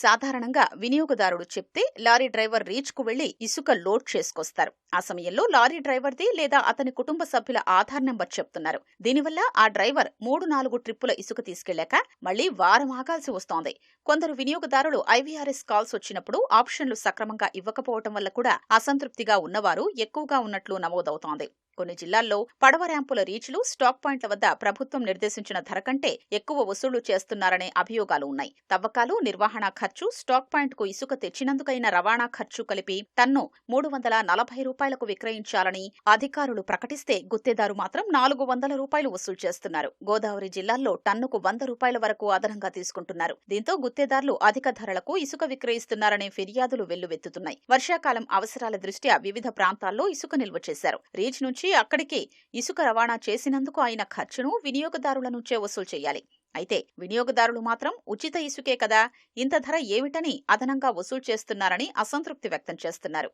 F: సాధారణంగా వినియోగదారుడు చెప్తే లారీ డ్రైవర్ రీచ్కు వెళ్లి ఇసుక లోడ్ చేసుకొస్తారు. ఆ సమయంలో లారీ డ్రైవర్ది లేదా అతని కుటుంబ సభ్యుల ఆధార్ నెంబర్ చెప్తున్నారు. దీనివల్ల ఆ డ్రైవర్ 3-4 ట్రిప్పుల ఇసుక తీసుకెళ్లాక మళ్లీ వారం ఆగాల్సి వస్తోంది. కొందరు వినియోగదారులు IVRS కాల్స్ వచ్చినప్పుడు ఆప్షన్లు సక్రమంగా ఇవ్వకపోవటం వల్ల కూడా అసంతృప్తిగా ఉన్నవారు ఎక్కువగా ఉన్నట్లు నమోదవుతోంది. కొన్ని జిల్లాల్లో పడవ ర్యాంపుల రీచ్లు, స్టాక్ పాయింట్ల వద్ద ప్రభుత్వం నిర్దేశించిన ధర కంటే ఎక్కువ వసూలు చేస్తున్నారనే అభియోగాలు ఉన్నాయి. తవ్వకాలు, నిర్వహణ ఖర్చు, స్టాక్ పాయింట్కు ఇసుక తెచ్చినందుకైన రవాణా ఖర్చు కలిపి టన్ను 340 రూపాయలకు విక్రయించాలని అధికారులు ప్రకటిస్తే గుత్తేదారు మాత్రం 400 రూపాయలు వసూలు చేస్తున్నారు. గోదావరి జిల్లాల్లో టన్నుకు 100 రూపాయల వరకు అదనంగా తీసుకుంటున్నారు. దీంతో గుత్తేదారులు అధిక ధరలకు ఇసుక విక్రయిస్తున్నారనే ఫిర్యాదులు వెల్లువెత్తుతున్నాయి. వర్షాకాలం అవసరాల దృష్ట్యా వివిధ ప్రాంతాల్లో ఇసుక నిల్వ చేశారు. రీచ్ నుంచి అక్కడికి ఇసుక రవాణా చేసినందుకు అయిన ఖర్చును వినియోగదారుల నుంచే వసూలు చేయాలి. అయితే వినియోగదారులు మాత్రం ఉచిత ఇసుకే కదా, ఇంత ధర ఏమిటని అదనంగా వసూలు చేస్తున్నారని అసంతృప్తి వ్యక్తం చేస్తున్నారు.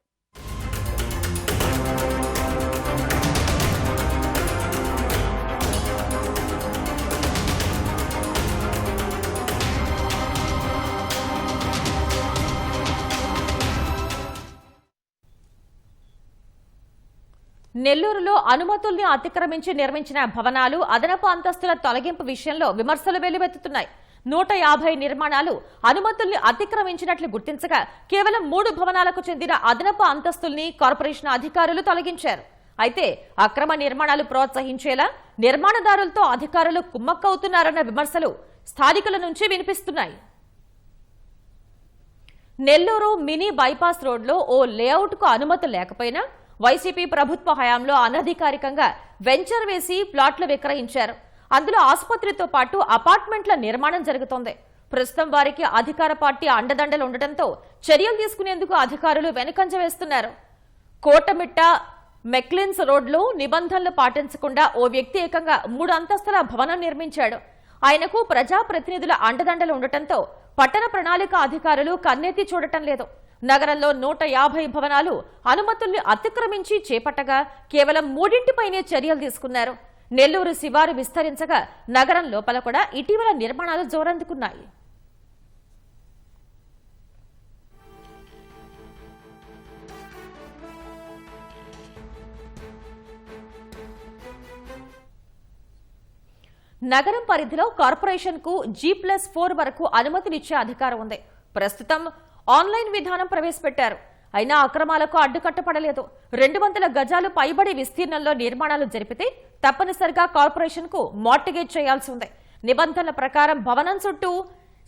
A: నెల్లూరులో అనుమతుల్ని అతిక్రమించి నిర్మించిన భవనాలు, అదనపు అంతస్తుల తొలగింపు విషయంలో విమర్శలు వెల్లువెత్తుతున్నాయి. 150 నిర్మాణాలు అనుమతుల్ని అతిక్రమించినట్లు గుర్తించగా కేవలం 3 భవనాలకు చెందిన అదనపు అంతస్తుల్ని కార్పొరేషన్ అధికారులు తొలగించారు. అయితే అక్రమ నిర్మాణాలు ప్రోత్సహించేలా నిర్మాణదారులతో అధికారులు కుమ్మక్కవుతున్నారన్న విమర్శలు స్థానికుల నుంచి వినిపిస్తున్నాయి. నెల్లూరు మినీ బైపాస్ రోడ్లో ఓ లేఅవుట్కు అనుమతి లేకపోయినా వైసీపీ ప్రభుత్వ హయాంలో అనధికారికంగా వెంచర్ వేసి ప్లాట్లు విక్రయించారు. అందులో ఆసుపత్రితో పాటు అపార్ట్మెంట్ల నిర్మాణం జరుగుతోంది. ప్రస్తుతం వారికి అధికార పార్టీ అండదండలు ఉండటంతో చర్యలు తీసుకునేందుకు అధికారులు వెనుకంజ వేస్తున్నారు. కోటమిట్ట మెక్లిన్స్ రోడ్లో నిబంధనలు పాటించకుండా ఓ వ్యక్తి ఏకంగా 3 అంతస్తుల భవనం నిర్మించాడు. ఆయనకు ప్రజాప్రతినిధుల అండదండలు ఉండటంతో పట్టణ ప్రణాళిక అధికారులు కన్నెత్తి చూడటం లేదు. నగరంలో 150 భవనాలు అనుమతుల్ని అతిక్రమించి చేపట్టగా కేవలం 3పైనే చర్యలు తీసుకున్నారు. నెల్లూరు శివారు విస్తరించగా నగరం లోపల కూడా ఇటీవల నిర్మాణాలు జోరందుకున్నాయి. నగరం పరిధిలో కార్పొరేషన్ కు G+4 వరకు అనుమతినిచ్చే అధికారం ఉంది. ప్రస్తుతం ఆన్లైన్ విధానం ప్రవేశపెట్టారు. అయినా అక్రమాలకు అడ్డుకట్టపడలేదు. 200 గజాలు పైబడి విస్తీర్ణంలో నిర్మాణాలు జరిపితే తప్పనిసరిగా కార్పొరేషన్ కు మార్టిగేజ్ చేయాల్సి ఉంది. నిబంధనల ప్రకారం భవనం చుట్టూ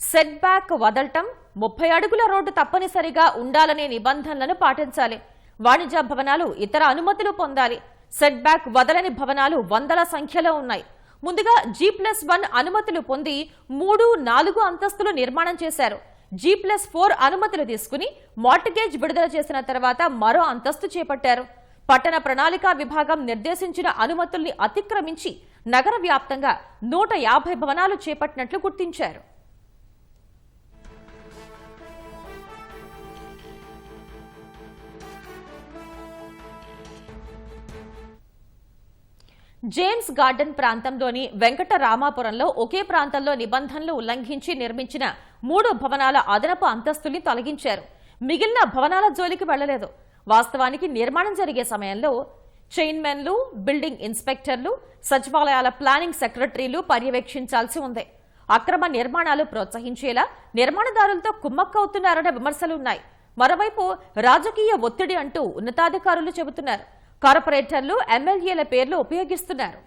A: సెట్ బ్యాక్ వదలటం, 30 అడుగుల రోడ్డు తప్పనిసరిగా ఉండాలనే నిబంధనలను పాటించాలి. వాణిజ్య భవనాలు ఇతర అనుమతులు పొందాలి. సెట్ బ్యాక్ వదలని భవనాలు వందల సంఖ్యలో ఉన్నాయి. ముందుగా G+1 అనుమతులు పొంది 3, 4 అంతస్తులు నిర్మాణం చేశారు. G+4 అనుమతులు తీసుకుని మార్టిగేజ్ విడుదల చేసిన తర్వాత మరో అంతస్తు చేపట్టారు. పట్టణ ప్రణాళికా విభాగం నిర్దేశించిన అనుమతుల్ని అతిక్రమించి నగర వ్యాప్తంగా 150 భవనాలు చేపట్టినట్లు గుర్తించారు. జేమ్స్ గార్డెన్ ప్రాంతంలోని వెంకటరామాపురంలో ఒకే ప్రాంతంలో నిబంధనలు ఉల్లంఘించి నిర్మించిన 3 భవనాల అదనపు అంతస్తుల్ని తొలగించారు. మిగిలిన భవనాల జోలికి వెళ్లలేదు. వాస్తవానికి నిర్మాణం జరిగే సమయంలో చైర్మన్లు, బిల్డింగ్ ఇన్స్పెక్టర్లు, సచివాలయాల ప్లానింగ్ సెక్రటరీలు పర్యవేక్షించాల్సి ఉంది. అక్రమ నిర్మాణాలు ప్రోత్సహించేలా నిర్మాణదారులతో కుమ్మక్కవుతున్నారన్న విమర్శలున్నాయి. మరోవైపు రాజకీయ ఒత్తిడి అంటూ ఉన్నతాధికారులు చెబుతున్నారు. కార్పొరేటర్లు, ఎమ్మెల్యేల పేర్లు ఉపయోగిస్తున్నారు.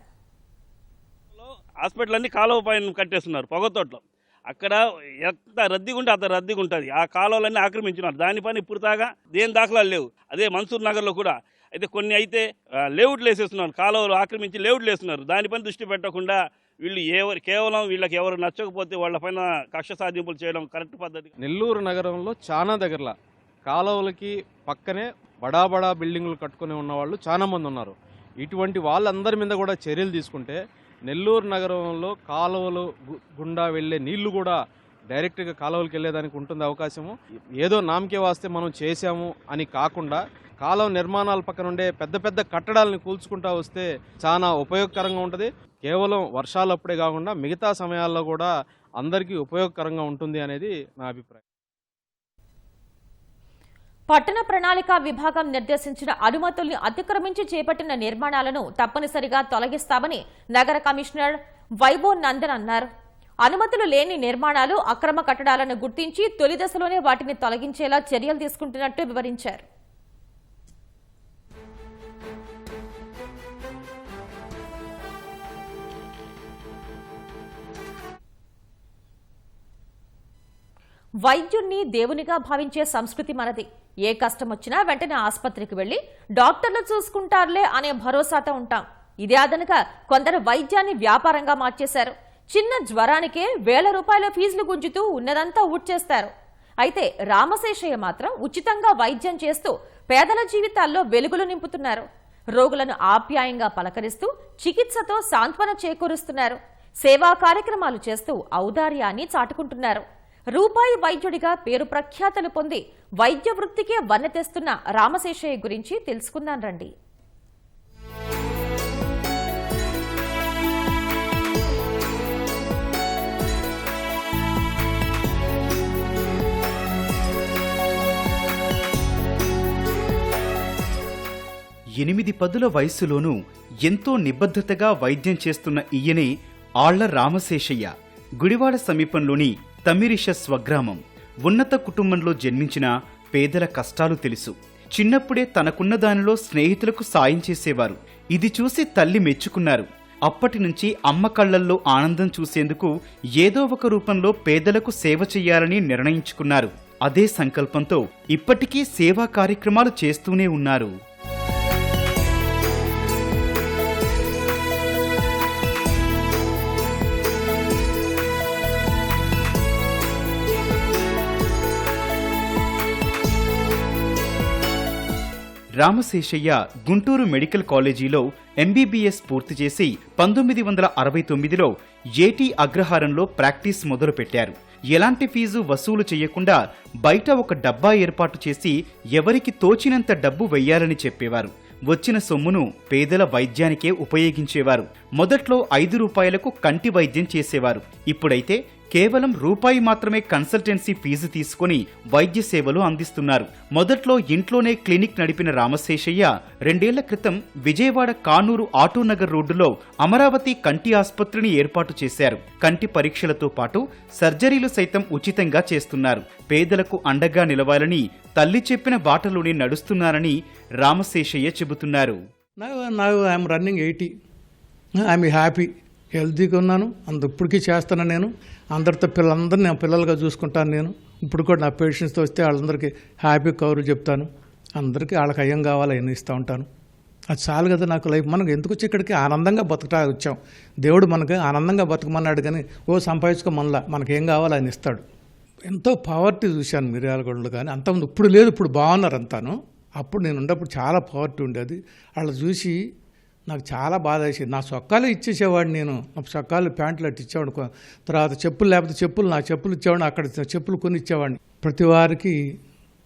G: హాస్పిటల్ అన్ని కాలువ పైన కట్టేస్తున్నారు పొగతోటలో. అక్కడ ఎంత రద్దీగా ఉంటే అంత రద్దీగా ఉంటుంది. ఆ కాలువలన్నీ ఆక్రమించున్నారు. దానిపైన ఇప్పుడు దాకా దేని దాఖలాలు లేవు. అదే మన్సూర్ నగర్లో కూడా అయితే కొన్ని అయితే లేఅవుట్లు వేసేస్తున్నారు. కాలువలు ఆక్రమించి లేఅవుట్లు వేస్తున్నారు. దానిపైన దృష్టి పెట్టకుండా వీళ్ళు కేవలం వీళ్ళకి ఎవరు నచ్చకపోతే వాళ్ళపైన కక్ష సాధింపులు చేయడం కరెక్ట్ పద్ధతి.
H: నెల్లూరు నగరంలో చాలా దగ్గరలో కాలువలకి పక్కనే బడా బిల్డింగులు కట్టుకుని ఉన్న వాళ్ళు చాలా మంది ఉన్నారు. ఇటువంటి వాళ్ళందరి మీద కూడా చర్యలు తీసుకుంటే నెల్లూరు నగరంలో కాలువలు గుండా వెళ్లే నీళ్లు కూడా డైరెక్ట్గా కాలువలకు వెళ్ళేదానికి ఉంటుంది అవకాశము. ఏదో నామకే వాస్తే మనం చేశాము అని కాకుండా కాలువ నిర్మాణాల పక్కన ఉండే పెద్ద కట్టడాలను కూల్చుకుంటా వస్తే చాలా ఉపయోగకరంగా ఉంటుంది. కేవలం వర్షాలప్పుడే కాకుండా మిగతా సమయాల్లో కూడా అందరికీ ఉపయోగకరంగా ఉంటుంది అనేది నా అభిప్రాయం.
A: పట్టణ ప్రణాళిక విభాగం నిర్దేశించిన అనుమతుల్ని అతిక్రమించి చేపట్టిన నిర్మాణాలను తప్పనిసరిగా తొలగిస్తామని నగర కమిషనర్ వైభవ్ నందన్ అన్నారు. అనుమతులు లేని నిర్మాణాలు, అక్రమ కట్టడాలను గుర్తించి తొలి దశలోనే వాటిని తొలగించేలా చర్యలు తీసుకుంటున్నట్టు వివరించారు. వైద్యుణ్ణి దేవునిగా భావించే సంస్కృతి మనది. ఏ కష్టం వచ్చినా వెంటనే ఆసుపత్రికి వెళ్లి డాక్టర్లు చూసుకుంటారులే అనే భరోసాతో ఉంటాం. ఇదే అదనగా కొందరు వైద్యాన్ని వ్యాపారంగా మార్చేశారు. చిన్న జ్వరానికే వేల రూపాయల ఫీజులు గుంజుతూ ఉన్నదంతా ఊడ్చేస్తారు. అయితే రామశేషయ్య మాత్రం ఉచితంగా వైద్యం చేస్తూ పేదల జీవితాల్లో వెలుగులు నింపుతున్నారు. రోగులను ఆప్యాయంగా పలకరిస్తూ చికిత్సతో సాంత్వన చేకూరుస్తున్నారు. సేవా కార్యక్రమాలు చేస్తూ ఔదార్యాన్ని చాటుకుంటున్నారు. రూపాయి వైద్యుడిగా పేరు ప్రఖ్యాతలు పొంది వైద్య వృత్తికే వన్నె తెస్తున్న రామశేషయ్య గురించి తెలుసుకుందాం రండి.
I: 8 వయసులోనూ ఎంతో నిబద్ధతగా వైద్యం చేస్తున్న ఈయనే ఆళ్ల రామశేషయ్య. గుడివాడ సమీపంలోని తమిరిష స్వగ్రామం. ఉన్నత కుటుంబంలో జన్మించిన పేదల కష్టాలు తెలుసు. చిన్నప్పుడే తనకున్న దానిలో స్నేహితులకు సాయం చేసేవారు. ఇది చూసి తల్లి మెచ్చుకున్నారు. అప్పటి నుంచి అమ్మ కళ్లల్లో ఆనందం చూసేందుకు ఏదో ఒక రూపంలో పేదలకు సేవ చెయ్యాలని నిర్ణయించుకున్నారు. అదే సంకల్పంతో ఇప్పటికీ సేవా కార్యక్రమాలు చేస్తూనే ఉన్నారు. రామశేషయ్య గుంటూరు మెడికల్ కాలేజీలో ఎంబీబీఎస్ పూర్తి చేసి 1969లో ఏటీ అగ్రహారంలో ప్రాక్టీస్ మొదలుపెట్టారు. ఎలాంటి ఫీజు వసూలు చేయకుండా బయట ఒక డబ్బా ఏర్పాటు చేసి ఎవరికి తోచినంత డబ్బు వెయ్యాలని చెప్పేవారు. వచ్చిన సొమ్మును పేదల వైద్యానికే ఉపయోగించేవారు. మొదట్లో 5 రూపాయలకు కంటి వైద్యం చేసేవారు. ఇప్పుడైతే కేవలం రూపాయి మాత్రమే కన్సల్టెన్సీ ఫీజు తీసుకుని వైద్య సేవలు అందిస్తున్నారు. మొదట్లో ఇంట్లోనే క్లినిక్ నడిపిన రామశేషయ్య 2 ఏళ్ల క్రితం విజయవాడ కానూరు ఆటోనగర్ రోడ్డులో అమరావతి కంటి ఆసుపత్రిని ఏర్పాటు చేశారు. కంటి పరీక్షలతో పాటు సర్జరీలు సైతం ఉచితంగా చేస్తున్నారు. పేదలకు అండగా నిలవాలని తల్లి చెప్పిన బాటలోనే నడుస్తున్నారని రామశేషయ్య చెబుతున్నారు.
J: I'm running 80. ఐఎమ్ హ్యాపీ, హెల్తీగా ఉన్నాను. ఇప్పటికీ చేస్తాను. నేను అందరితో పిల్లలందరినీ నా పిల్లలుగా చూసుకుంటాను. నేను ఇప్పుడు కూడా నా పేషెంట్స్తో వస్తే వాళ్ళందరికీ హ్యాపీ కౌరు చెప్తాను. అందరికీ వాళ్ళకి అయ్యం కావాలి అవన్నీ ఇస్తూ ఉంటాను. అది చాలు కదా నాకు లైఫ్. మనకు ఎందుకు వచ్చి ఇక్కడికి ఆనందంగా బతకటా వచ్చాం. దేవుడు మనకి ఆనందంగా బతకమన్నాడు కానీ సంపాదించుకోమనలా. మనకేం కావాలో ఆయన ఇస్తాడు. ఎంతో పవర్టీ చూశాను మిర్యాలగూడలో, కానీ అంతకుముందు ఇప్పుడు లేదు. ఇప్పుడు బాగున్నారు అంతాను. అప్పుడు నేను ఉన్నప్పుడు చాలా పవర్టీ ఉండేది. వాళ్ళ చూసి నాకు చాలా బాధ వేసేది. నా చొక్కాలు ఇచ్చేసేవాడిని. నేను నా చొక్కాలు ప్యాంట్లు అట్టు ఇచ్చేవాడిని. తర్వాత చెప్పులు లేకపోతే చెప్పులు నా చెప్పులు ఇచ్చేవాడిని. అక్కడ చెప్పులు కొని ఇచ్చేవాడిని. ప్రతి వారికి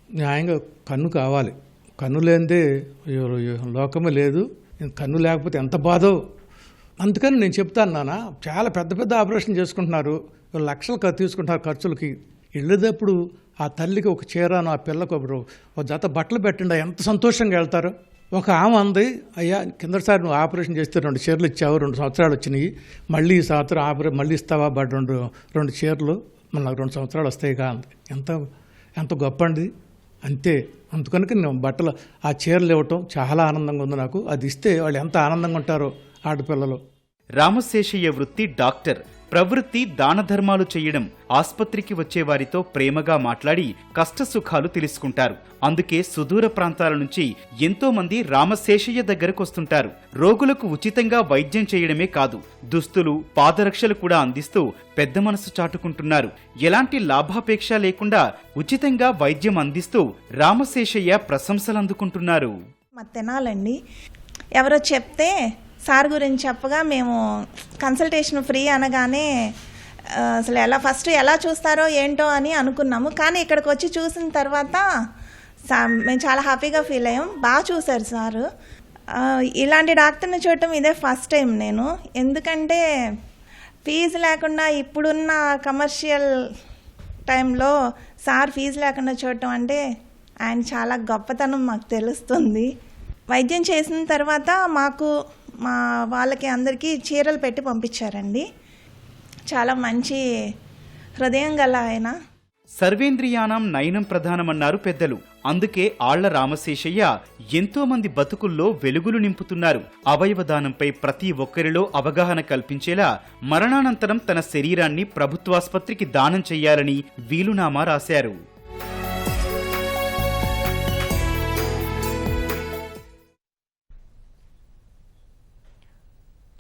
J: న్యాయంగా కన్ను కావాలి. కన్ను లేనిదే లోకమే లేదు. కన్ను లేకపోతే ఎంత బాధో. అందుకని నేను చెప్తాను నాన్న, చాలా పెద్ద పెద్ద ఆపరేషన్ చేసుకుంటున్నారు, లక్షలు తీసుకుంటున్నారు ఖర్చులకి. వెళ్ళేటప్పుడు ఆ తల్లికి ఒక చీరను, ఆ పిల్లకు ఒక జత బట్టలు పెట్టండి, ఎంత సంతోషంగా వెళ్తారు. ఒక ఆమె అంది, అయ్యా కిందసారి నువ్వు ఆపరేషన్ చేస్తే 2 చీరలు ఇచ్చావు, 2 సంవత్సరాలు వచ్చినాయి, మళ్ళీ ఈ సంవత్సరం మళ్ళీ ఇస్తావా? బట్ 2 చీరలు మళ్ళీ నాకు 2 సంవత్సరాలు వస్తాయిగా అంది. ఎంత గొప్ప అండి. అంతే. అందుకని నేను బట్టలు ఆ చీరలు ఇవ్వటం చాలా ఆనందంగా ఉంది నాకు. అది ఇస్తే వాళ్ళు ఎంత ఆనందంగా ఉంటారో ఆడపిల్లలు.
I: రామశేషయ్య వృత్తి డాక్టర్, ప్రవృత్తి దాన ధర్మాలు చేయడం. ఆస్పత్రికి వచ్చే వారితో ప్రేమగా మాట్లాడి కష్టసుఖాలు తెలుసుకుంటారు. అందుకే సుదూర ప్రాంతాల నుంచి ఎంతో మంది రామశేషయ్య దగ్గరకు వస్తుంటారు. రోగులకు ఉచితంగా వైద్యం చేయడమే కాదు, దుస్తులు, పాదరక్షలు కూడా అందిస్తూ పెద్ద మనసు చాటుకుంటున్నారు. ఎలాంటి లాభాపేక్ష లేకుండా ఉచితంగా వైద్యం అందిస్తూ రామశేషయ్య ప్రశంసలు అందుకుంటున్నారు.
K: తినాలండి, ఎవరో చెప్తే సార్ గురించి చెప్పగా మేము కన్సల్టేషన్ ఫ్రీ అనగానే అసలు ఎలా చూస్తారో ఏంటో అని అనుకున్నాము. కానీ ఇక్కడికి వచ్చి చూసిన తర్వాత మేము చాలా హ్యాపీగా ఫీల్ అయ్యాం. బాగా చూశారు సారు. ఇలాంటి డాక్టర్ని చూడటం ఇదే ఫస్ట్ టైం నేను. ఎందుకంటే ఫీజు లేకుండా ఇప్పుడున్న కమర్షియల్ టైంలో సార్ ఫీజు లేకుండా చూడటం అంటే ఆయన చాలా గొప్పతనం మాకు తెలుస్తుంది. వైద్యం చేసిన తర్వాత మా వాళ్ళకి అందరికీ చీరలు పెట్టి పంపించారండి. చాలా మంచి హృదయం గల ఆయన.
I: సర్వేంద్రియానం నయనం ప్రధానమన్నారు పెద్దలు. అందుకే ఆళ్ల రామశేషయ్య ఎంతో మంది బతుకుల్లో వెలుగులు నింపుతున్నారు. అవయవదానంపై ప్రతి ఒక్కరిలో అవగాహన కల్పించేలా మరణానంతరం తన శరీరాన్ని ప్రభుత్వాసుపత్రికి దానం చెయ్యాలని వీలునామా రాశారు.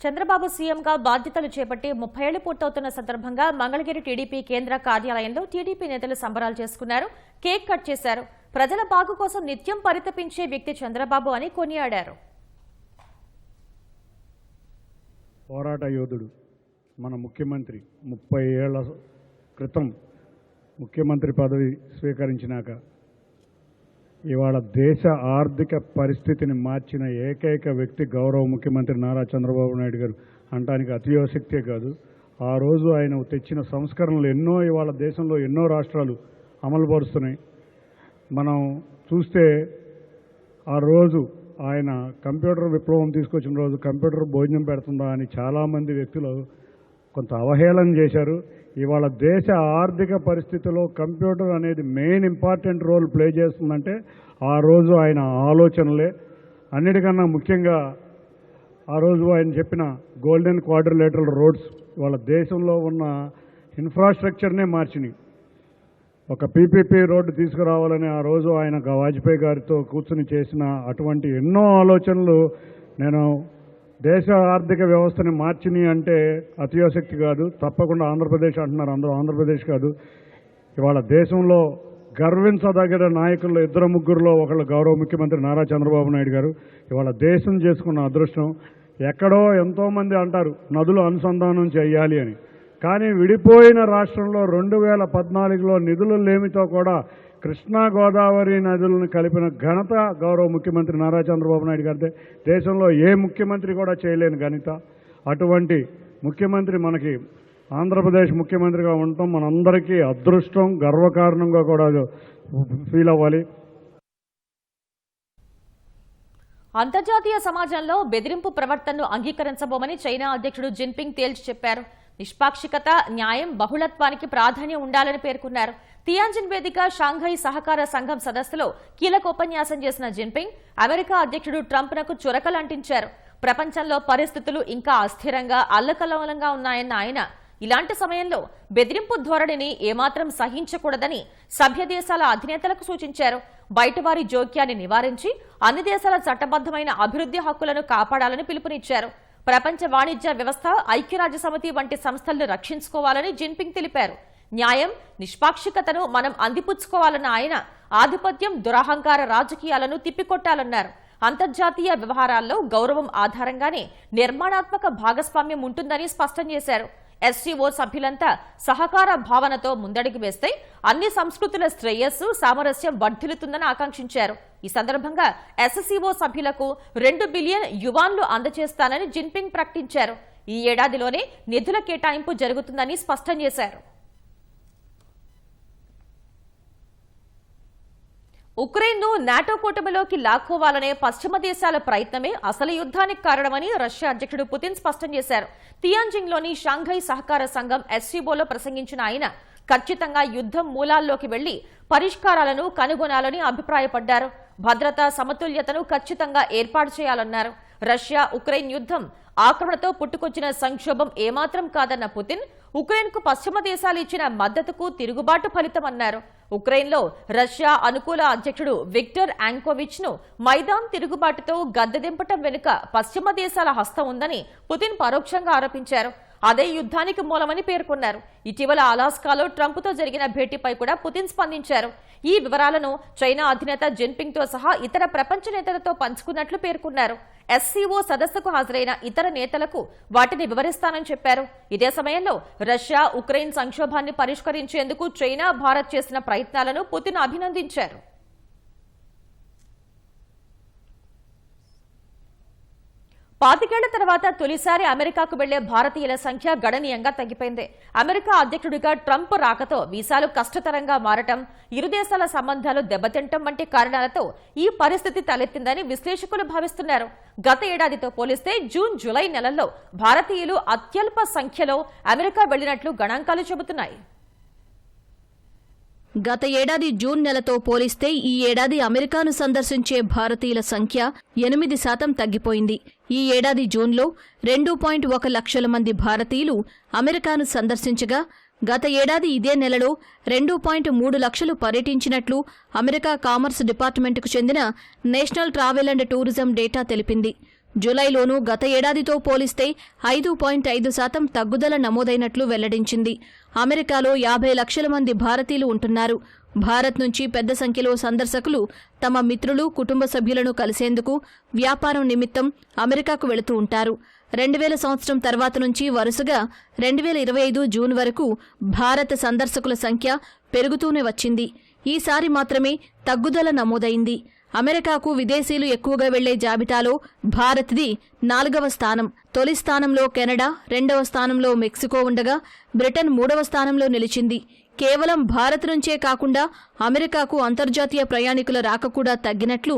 A: చంద్రబాబు సీఎంగా బాధ్యతలు చేపట్టి 30 ఏళ్లు పూర్తవుతున్న సందర్భంగా మంగళగిరి టీడీపీ కేంద్ర కార్యాలయంలో టీడీపీ నేతలు సంబరాలు చేసుకున్నారు. కేక్ కట్ చేశారు. ప్రజల బాగు కోసం నిత్యం పరితపించే వ్యక్తి చంద్రబాబు అని కొనియాడారు.
L: పోరాట యోధుడు మన ముఖ్యమంత్రి 30 ఏళ్ల క్రితం ముఖ్యమంత్రి పదవి స్వీకరించినాక ఇవాళ దేశ ఆర్థిక పరిస్థితిని మార్చిన ఏకైక వ్యక్తి గౌరవ ముఖ్యమంత్రి నారా చంద్రబాబు నాయుడు గారు అనడానికి అతియోశక్తే కాదు. ఆ రోజు ఆయన తెచ్చిన సంస్కరణలు ఎన్నో ఇవాళ దేశంలో ఎన్నో రాష్ట్రాలు అమలుపరుస్తున్నాయి. మనం చూస్తే ఆ రోజు ఆయన కంప్యూటర్ విప్లవం తీసుకొచ్చిన రోజు కంప్యూటర్ భోజనం పెడుతుందా అని చాలామంది వ్యక్తులు కొంత అవహేళన చేశారు. ఇవాళ దేశ ఆర్థిక పరిస్థితిలో కంప్యూటర్ అనేది మెయిన్ ఇంపార్టెంట్ రోల్ ప్లే చేస్తుందంటే ఆ రోజు ఆయన ఆలోచనలే. అన్నిటికన్నా ముఖ్యంగా ఆ రోజు ఆయన చెప్పిన గోల్డెన్ క్వాడ్రిలేటరల్ రోడ్స్ ఇవాళ దేశంలో ఉన్న ఇన్ఫ్రాస్ట్రక్చర్నే మార్చినాయి. ఒక పీపీపీ రోడ్డు తీసుకురావాలని ఆ రోజు ఆయన వాజ్పేయి గారితో కూర్చుని చేసిన అటువంటి ఎన్నో ఆలోచనలు నేను దేశ ఆర్థిక వ్యవస్థని మార్చిని అంటే అతియోశక్తి కాదు. తప్పకుండా ఆంధ్రప్రదేశ్ అంటున్నారు, అందరూ ఆంధ్రప్రదేశ్ కాదు. ఇవాళ దేశంలో గర్వించదగిన నాయకుల్లో 2-3లో ఒకళ్ళు గౌరవ ముఖ్యమంత్రి నారా చంద్రబాబు నాయుడు గారు. ఇవాళ దేశం చేసుకున్న అదృష్టం. ఎక్కడో ఎంతోమంది అంటారు నదులు అనుసంధానం చేయాలి అని, కానీ విడిపోయిన రాష్ట్రంలో 2014లో నిధులు లేమితో కూడా కృష్ణా గోదావరి నదులను కలిపిన ఘనత గౌరవ ముఖ్యమంత్రి నారా చంద్రబాబు నాయుడు గారిదే. దేశంలో ఏ ముఖ్యమంత్రి కూడా చేయలేని ఘనత. అటువంటి ముఖ్యమంత్రి మనకి ఆంధ్రప్రదేశ్ ముఖ్యమంత్రిగా ఉండటం మనందరికీ అదృష్టం, గర్వకారణంగా కూడా ఫీల్ అవ్వాలి.
A: అంతర్జాతీయ సమాజంలో బెదిరింపు ప్రవర్తనను అంగీకరించబోమని చైనా అధ్యక్షుడు జిన్పింగ్ తేల్చి చెప్పారు. నిష్పాక్షికత, న్యాయం, బహుళత్వానికి ప్రాధాన్యం ఉండాలని పేర్కొన్నారు. తియాన్జిన్ వేదిక షాంఘై సహకార సంఘం సదస్సులో కీలక ఉపన్యాసం చేసిన జిన్పింగ్ అమెరికా అధ్యక్షుడు ట్రంప్నకు చురకలంటించారు. ప్రపంచంలో పరిస్థితులు ఇంకా అస్థిరంగా, అల్లకల్లోలంగా ఉన్నాయన్న ఆయన ఇలాంటి సమయంలో బెదిరింపు ధోరణిని ఏమాత్రం సహించకూడదని సభ్య దేశాల అధినేతలకు సూచించారు. బయటవారి జోక్యాన్ని నివారించి అన్ని దేశాల చట్టబద్దమైన అభివృద్ధి హక్కులను కాపాడాలని పిలుపునిచ్చారు. ప్రపంచ వాణిజ్య వ్యవస్థ, ఐక్యరాజ్యసమితి వంటి సంస్థలను రక్షించుకోవాలని జిన్పింగ్ తెలిపారు. న్యాయం, నిష్పాక్షికతను మనం అందిపుచ్చుకోవాలన్న ఆయన ఆధిపత్యం, దురహంకార రాజకీయాలను తిప్పికొట్టాలన్నారు. అంతర్జాతీయ వ్యవహారాల్లో గౌరవం ఆధారంగానే నిర్మాణాత్మక భాగస్వామ్యం ఉంటుందని స్పష్టం చేశారు. ఎస్సీఓ సభ్యులంతా సహకార భావనతో ముందడుగు వేస్తే అన్ని సంస్కృతుల శ్రేయస్సు, సామరస్యం వర్ధిల్లుతుందని ఆకాంక్షించారు. ఈ సందర్భంగా ఎస్సీఓ సభ్యులకు 2 బిలియన్ యువాన్లు అందజేస్తానని జిన్పింగ్ ప్రకటించారు. ఈ ఏడాదిలోనే నిధుల కేటాయింపు జరుగుతుందని స్పష్టం చేశారు. ఉక్రెయిన్ను నాటో కూటమిలోకి లాక్కోవాలనే పశ్చిమ దేశాల ప్రయత్నమే అసలు యుద్ధానికి కారణమని రష్యా అధ్యక్షుడు పుతిన్ స్పష్టం చేశారు. తియాన్జిన్లోని షాంఘై సహకార సంఘం ఎస్సీఓలో ప్రసంగించిన ఆయన ఖచ్చితంగా యుద్ధం మూలాల్లోకి వెళ్లి పరిష్కారాలను కనుగొనాలని అభిప్రాయపడ్డారు. భద్రతా సమతుల్యతను ఖచ్చితంగా ఏర్పాటు చేయాలన్నారు. రష్యా ఉక్రెయిన్ యుద్ధం ఆక్రమణతో పుట్టుకొచ్చిన సంక్షోభం ఏమాత్రం కాదన్న పుతిన్ ఉక్రెయిన్కు పశ్చిమ దేశాలు ఇచ్చిన మద్దతుకు తిరుగుబాటు ఫలితమన్నారు. ఉక్రెయిన్లో రష్యా అనుకూల అధ్యక్షుడు విక్టర్ యాంకోవిచ్ ను మైదాన్ తిరుగుబాటుతో గద్దెదింపటం వెనుక పశ్చిమ దేశాల హస్తం ఉందని పుతిన్ పరోక్షంగా ఆరోపించారు. అదే యుద్ధానికి మూలమని పేర్కొన్నారు. ఇటీవల అలాస్కాలో ట్రంప్తో జరిగిన భేటీపై కూడా పుతిన్ స్పందించారు. ఈ వివరాలను చైనా అధినేత జిన్పింగ్ తో సహా ఇతర ప్రపంచ నేతలతో పంచుకున్నట్లు పేర్కొన్నారు. ఎస్సీఓ సదస్సుకు హాజరైన ఇతర నేతలకు వాటిని వివరిస్తానని చెప్పారు. ఇదే సమయంలో రష్యా ఉక్రెయిన్ సంక్షోభాన్ని పరిష్కరించేందుకు చైనా, భారత్ చేసిన ప్రయత్నాలను పుతిన్ అభినందించారు. పాతికేళ్ల తర్వాత తొలిసారి అమెరికాకు వెళ్లే భారతీయుల సంఖ్య గణనీయంగా తగ్గిపోయింది. అమెరికా అధ్యక్షుడిగా ట్రంప్ రాకతో వీసాలు కష్టతరంగా మారటం, ఇరు దేశాల సంబంధాలు దెబ్బతింటం వంటి కారణాలతో ఈ పరిస్థితి తలెత్తిందని విశ్లేషకులు భావిస్తున్నారు. గత ఏడాదితో పోలిస్తే జూన్, జూలై నెలల్లో భారతీయులు అత్యల్ప సంఖ్యలో అమెరికా వెళ్లినట్లు గణాంకాలు చెబుతున్నాయి.
M: గత ఏడాది జూన్ నెలతో పోలిస్తే ఈ ఏడాది అమెరికాను సందర్శించే భారతీయుల సంఖ్య 8% తగ్గిపోయింది. ఈ ఏడాది జూన్లో 2.1 లక్షల మంది భారతీయులు అమెరికాను సందర్శించగా గత ఏడాది ఇదే నెలలో 2.3 లక్షలు పర్యటించినట్లు అమెరికా కామర్స్ డిపార్ట్మెంటుకు చెందిన national travel and tourism data తెలిపింది. జూలైలోనూ గత ఏడాదితో పోలిస్తే 5.5% తగ్గుదల నమోదైనట్లు వెల్లడించింది. అమెరికాలో 50 లక్షల మంది భారతీయులు ఉంటున్నారు. భారత్ నుంచి పెద్ద సంఖ్యలో సందర్శకులు తమ మిత్రులు, కుటుంబ సభ్యులను కలిసేందుకు వ్యాపారం నిమిత్తం అమెరికాకు వెళుతూ ఉంటారు. 2000 సంవత్సరం తర్వాత నుంచి వరుసగా 2025 జూన్ వరకు భారత సందర్శకుల సంఖ్య పెరుగుతూనే వచ్చింది. ఈసారి మాత్రమే తగ్గుదల నమోదైంది. అమెరికాకు విదేశీయులు ఎక్కువగా వెళ్లే జాబితాలో భారత్ది 4వ స్థానం. తొలి స్థానంలో కెనడా, 2వ స్థానంలో మెక్సికో ఉండగా బ్రిటన్ 3వ స్థానంలో నిలిచింది. కేవలం భారత్ నుంచే కాకుండా అమెరికాకు అంతర్జాతీయ ప్రయాణికుల రాక కూడా తగ్గినట్లు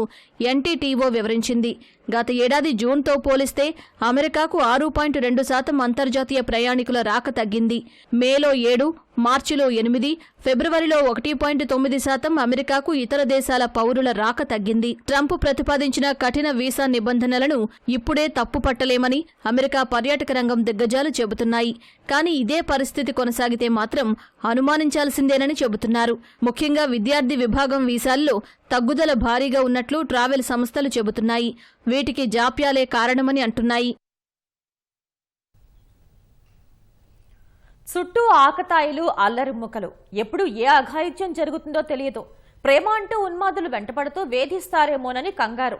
M: ఎన్టీటీఓ వివరించింది. గత ఏడాది జూన్తో పోలిస్తే అమెరికాకు 6.2% అంతర్జాతీయ ప్రయాణికుల రాక తగ్గింది. మేలో 7, మార్చిలో 8, ఫిబ్రవరిలో 1.9% అమెరికాకు ఇతర దేశాల పౌరుల రాక తగ్గింది. ట్రంప్ ప్రతిపాదించిన కఠిన వీసా నిబంధనలను ఇప్పుడే తప్పుపట్టలేమని అమెరికా పర్యాటక రంగం దిగ్గజాలు చెబుతున్నాయి. కానీ ఇదే పరిస్థితి కొనసాగితే మాత్రం అనుమానించాల్సిందేనని చెబుతున్నారు. ముఖ్యంగా విద్యార్థి విభాగం వీసాల్లో తగ్గుదల భారీగా ఉన్నట్లు ట్రావెల్ సంస్థలు చెబుతున్నాయి. వీటికి జాప్యాలే కారణమని అంటున్నాయి.
A: చుట్టూ ఆకతాయిలు, అల్లరిముక్కలు. ఎప్పుడు ఏ అఘాయిత్యం జరుగుతుందో తెలియదు. ప్రేమ అంటూ ఉన్మాదులు వెంటపడుతూ వేధిస్తారేమోనని కంగారు.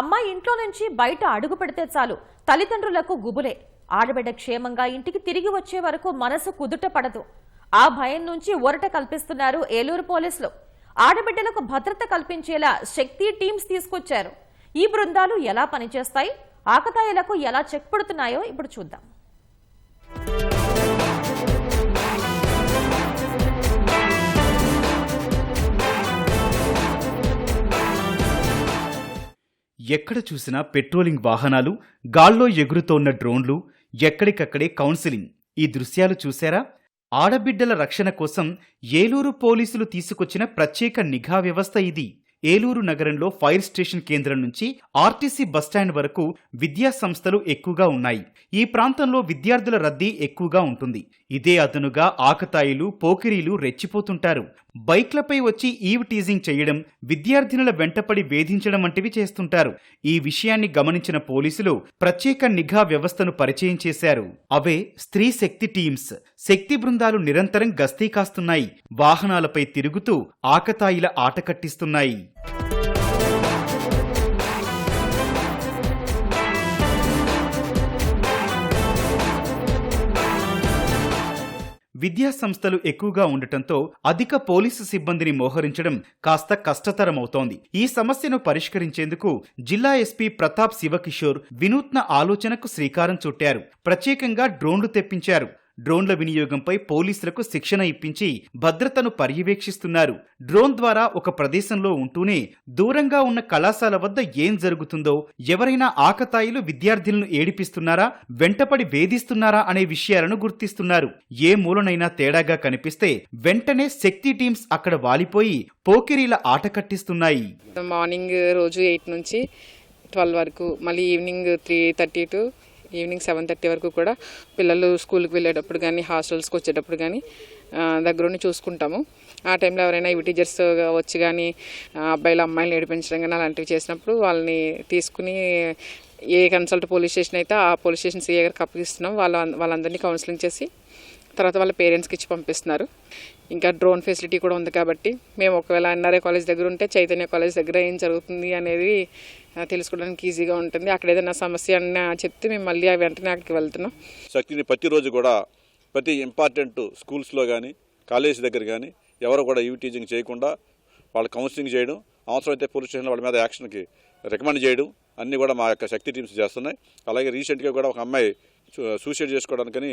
A: అమ్మాయి ఇంట్లో నుంచి బయట అడుగు పెడితే చాలు తల్లిదండ్రులకు గుబులే. ఆడబిడ్డ క్షేమంగా ఇంటికి తిరిగి వచ్చే వరకు మనసు కుదుట పడదు. ఆ భయం నుంచి ఊరట కల్పిస్తున్నారు ఏలూరు పోలీసులు. ఆడబిడ్డలకు భద్రత కల్పించేలా శక్తి టీమ్స్ తీసుకొచ్చారు. ఈ బృందాలు ఎలా పనిచేస్తాయి, ఆకతాయిలకు ఎలా చెక్ పడుతున్నాయో ఇప్పుడు చూద్దాం.
I: ఎక్కడ చూసినా పెట్రోలింగ్ వాహనాలు, గాల్లో ఎగురుతోన్న డ్రోన్లు, ఎక్కడికక్కడే కౌన్సిలింగ్. ఈ దృశ్యాలు చూశారా? ఆడబిడ్డల రక్షణ కోసం ఏలూరు పోలీసులు తీసుకొచ్చిన ప్రత్యేక నిఘా వ్యవస్థ ఇది. ఏలూరు నగరంలో ఫైర్ స్టేషన్ కేంద్రం నుంచి ఆర్టీసీ బస్టాండ్ వరకు విద్యా సంస్థలు ఎక్కువగా ఉన్నాయి. ఈ ప్రాంతంలో విద్యార్థుల రద్దీ ఎక్కువగా ఉంటుంది. ఇదే అదనుగా ఆకతాయిలు, పోకిరీలు రెచ్చిపోతుంటారు. బైక్లపై వచ్చి ఈవ్ టీజింగ్ చేయడం, విద్యార్థినుల వెంటపడి వేధించడం వంటివి చేస్తుంటారు. ఈ విషయాన్ని గమనించిన పోలీసులు ప్రత్యేక నిఘా వ్యవస్థను పరిచయం చేశారు. అవే స్త్రీ శక్తి టీమ్స్. శక్తి బృందాలు నిరంతరం గస్తీ కాస్తున్నాయి. వాహనాలపై తిరుగుతూ ఆకతాయిల ఆట కట్టిస్తున్నాయి. విద్యా సంస్థలు ఎక్కువగా ఉండటంతో అధిక పోలీసు సిబ్బందిని మోహరించడం కాస్త కష్టతరమవుతోంది. ఈ సమస్యను పరిష్కరించేందుకు జిల్లా ఎస్పీ ప్రతాప్ శివకిషోర్ వినూత్న ఆలోచనకు శ్రీకారం చుట్టారు. ప్రత్యేకంగా డ్రోన్లు తెప్పించారు. డ్రోన్ల వినియోగంపై పోలీసులకు శిక్షణ ఇప్పించి భద్రతను పర్యవేక్షిస్తున్నారు. డ్రోన్ ద్వారా ఒక ప్రదేశంలో ఉంటూనే దూరంగా ఉన్న కళాశాల వద్ద ఏం జరుగుతుందో, ఎవరైనా ఆకతాయిలు విద్యార్థులను ఏడిపిస్తున్నారా, వెంటపడి వేధిస్తున్నారా అనే విషయాలను గుర్తిస్తున్నారు. ఏ మూలనైనా తేడాగా కనిపిస్తే వెంటనే శక్తి టీమ్స్ అక్కడ వాలిపోయి పోకిరీల ఆట కట్టిస్తున్నాయి.
N: మార్నింగ్ రోజు 8 నుంచి 12 వరకు, మళ్ళీ ఈవినింగ్ 3:30 టు ఈవినింగ్ 7:30 వరకు కూడా పిల్లలు స్కూల్కి వెళ్ళేటప్పుడు కానీ, హాస్టల్స్కి వచ్చేటప్పుడు కానీ దగ్గరుండి చూసుకుంటాము. ఆ టైంలో ఎవరైనా టీచర్స్ వచ్చి కానీ అబ్బాయిలు అమ్మాయిలు ఏడిపించడం కానీ అలాంటివి చేసినప్పుడు వాళ్ళని తీసుకుని ఏ కన్సల్ట్ పోలీస్ స్టేషన్ అయితే ఆ పోలీస్ స్టేషన్ సీఏ గారికి అప్పగిస్తున్నాం. వాళ్ళందరినీ కౌన్సిలింగ్ చేసి తర్వాత వాళ్ళ పేరెంట్స్కి ఇచ్చి పంపిస్తున్నారు. ఇంకా డ్రోన్ ఫెసిలిటీ కూడా ఉంది కాబట్టి మేము ఒకవేళ ఎన్ఆర్ఐ కాలేజ్ దగ్గర ఉంటే చైతన్య కాలేజ్ దగ్గర ఏం జరుగుతుంది అనేది తెలుసుకోవడానికి ఈజీగా ఉంటుంది. అక్కడ ఏదైనా సమస్య అన్న చెప్తే మేము మళ్ళీ వెంటనే అక్కడికి వెళ్తున్నాం.
O: శక్తిని ప్రతిరోజు కూడా ప్రతి ఇంపార్టెంట్ స్కూల్స్లో కానీ, కాలేజ్ దగ్గర కానీ ఎవరు కూడా ఈవ్ టీజింగ్ చేయకుండా వాళ్ళు కౌన్సిలింగ్ చేయడం, అవసరమైతే పోలీస్ స్టేషన్లో వాళ్ళ మీద యాక్షన్కి రికమెండ్ చేయడం అన్నీ కూడా మా యొక్క శక్తి టీమ్స్ చేస్తున్నాయి. అలాగే రీసెంట్గా కూడా ఒక అమ్మాయి సూసైడ్ చేసుకోవడానికని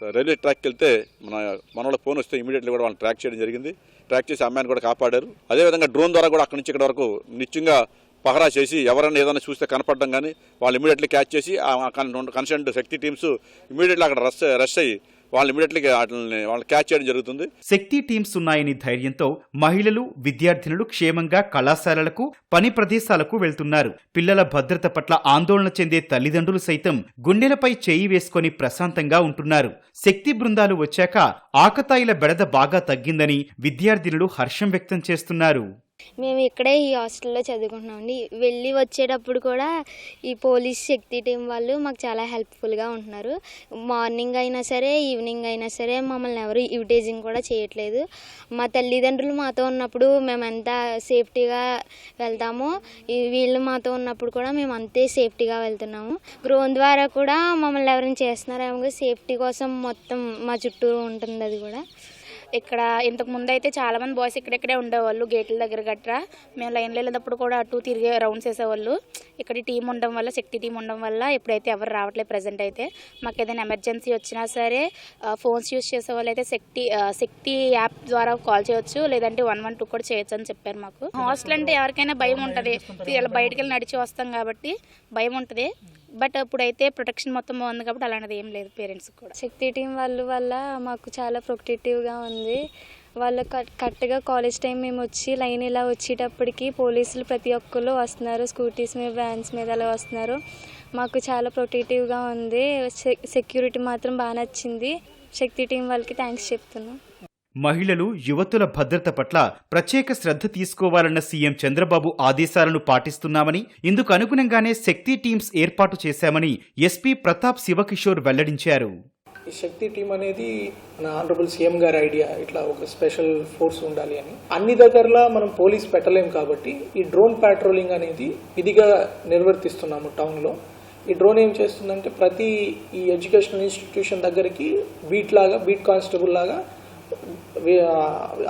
O: రైల్వే ట్రాక్కి వెళ్తే మన వాళ్ళకి ఫోన్ వస్తే ఇమీడియట్లీ కూడా వాళ్ళని ట్రాక్ చేయడం జరిగింది. ట్రాక్ చేసి అమ్మాయిని కూడా కాపాడారు. అదేవిధంగా డ్రోన్ ద్వారా కూడా అక్కడి నుంచి ఇక్కడ వరకు నిత్యంగా పహరా చేసి ఎవరైనా ఏదైనా చూస్తే కనపడడం కానీ వాళ్ళు ఇమీడియట్లీ క్యాచ్ చేసి కన్సర్న్ శక్తి టీమ్స్ ఇమీడియట్లీ అక్కడ రష్ అయ్యి వాళ్ళని ఇమీడియట్గా వాళ్ళని క్యాచ్ చేయడం జరుగుతుంది.
I: శక్తి టీమ్స్ ఉన్నాయని ధైర్యంతో మహిళలు, విద్యార్థినులు క్షేమంగా కళాశాలలకు, పని ప్రదేశాలకు వెళ్తున్నారు. పిల్లల భద్రత పట్ల ఆందోళన చెందే తల్లిదండ్రులు సైతం గుండెలపై చేయి వేసుకొని ప్రశాంతంగా ఉంటున్నారు. శక్తి బృందాలు వచ్చాక ఆకతాయిల బెడద బాగా తగ్గిందని విద్యార్థినులు హర్షం వ్యక్తం చేస్తున్నారు.
P: మేము ఇక్కడే ఈ హాస్టల్లో చదువుకుంటున్నామండి. వెళ్ళి వచ్చేటప్పుడు కూడా ఈ పోలీస్ శక్తి టీం వాళ్ళు మాకు చాలా హెల్ప్ఫుల్గా ఉంటున్నారు. మార్నింగ్ అయినా సరే, ఈవినింగ్ అయినా సరే మమ్మల్ని ఎవరు ఇవిటేజింగ్ కూడా చేయట్లేదు. మా తల్లిదండ్రులు మాతో ఉన్నప్పుడు మేము ఎంత సేఫ్టీగా వెళ్తామో, వీళ్ళు మాతో ఉన్నప్పుడు కూడా మేము అంతే సేఫ్టీగా వెళ్తున్నాము. డ్రోన్ ద్వారా కూడా మమ్మల్ని ఎవరైనా చేస్తున్నారేమో, సేఫ్టీ కోసం మొత్తం మా చుట్టూ ఉంటుంది. అది కూడా
Q: ఇక్కడ ఇంతకు ముందు అయితే చాలా మంది బాయ్స్ ఇక్కడెక్కడే ఉండేవాళ్ళు, గేట్ల దగ్గర గట్రా. మేము లైన్లో వెళ్ళేటప్పుడు కూడా అటు తిరిగే రౌండ్స్ వేసేవాళ్ళు. ఇక్కడ టీం ఉండడం వల్ల, శక్తి టీం ఉండడం వల్ల ఇప్పుడైతే ఎవరు రావట్లేదు. ప్రజెంట్ అయితే మాకు ఏదైనా ఎమర్జెన్సీ వచ్చినా సరే ఫోన్స్ యూజ్ చేసే వాళ్ళు అయితే శక్తి యాప్ ద్వారా కాల్ చేయొచ్చు, లేదంటే 112 కూడా చేయొచ్చు అని చెప్పారు మాకు. హాస్టల్ అంటే ఎవరికైనా భయం ఉంటుంది, బయటకు వెళ్ళి నడిచి వస్తాం కాబట్టి భయం ఉంటుంది. బట్ ఇప్పుడైతే ప్రొటెక్షన్ మొత్తం బాగుంది కాబట్టి అలాంటిది ఏం లేదు పేరెంట్స్కి కూడా.
P: శక్తి టీం వల్ల మాకు చాలా ప్రొటెక్టివ్గా ఉంది. వాళ్ళు కరెక్ట్గా కాలేజ్ టైం మేము వచ్చి లైన్ ఇలా వచ్చేటప్పటికి పోలీసులు ప్రతి ఒక్కరు వస్తున్నారు, స్కూటీస్ మీద, వ్యాన్స్ మీద అలా వస్తున్నారు. మాకు చాలా ప్రొటెక్టివ్గా ఉంది. సెక్యూరిటీ మాత్రం బాగా నచ్చింది. శక్తి టీం వాళ్ళకి థ్యాంక్స్ చెప్తున్నాం.
I: మహిళలు, యువతుల భద్రత పట్ల ప్రత్యేక శ్రద్ధ తీసుకోవాలన్న సీఎం చంద్రబాబు ఆదేశాలను పాటిస్తున్నామని, ఇందుకు అనుగుణంగానే శక్తి టీమ్స్ ఏర్పాటు చేశామని ఎస్పీ ప్రతాప్ శివకిషోర్ వెల్లడించారు.
R: ఈ శక్తి టీం అనేది మన ఆనరబుల్ సీఎం గారి ఐడియా, ఇట్లా ఒక స్పెషల్ ఫోర్స్ ఉండాలి అని. అన్ని దగ్గరలా మనం పోలీస్ పెట్టలేం కాబట్టి ఈ డ్రోన్ పాట్రోలింగ్ అనేది ఇదిగా నిర్వర్తిస్తున్నాము టౌన్లో. ఈ డ్రోన్ ఏం చేస్తుందంటే ప్రతి ఈ ఎడ్యుకేషనల్ ఇన్స్టిట్యూషన్ దగ్గరికి బీట్ కానిస్టేబుల్ లాగా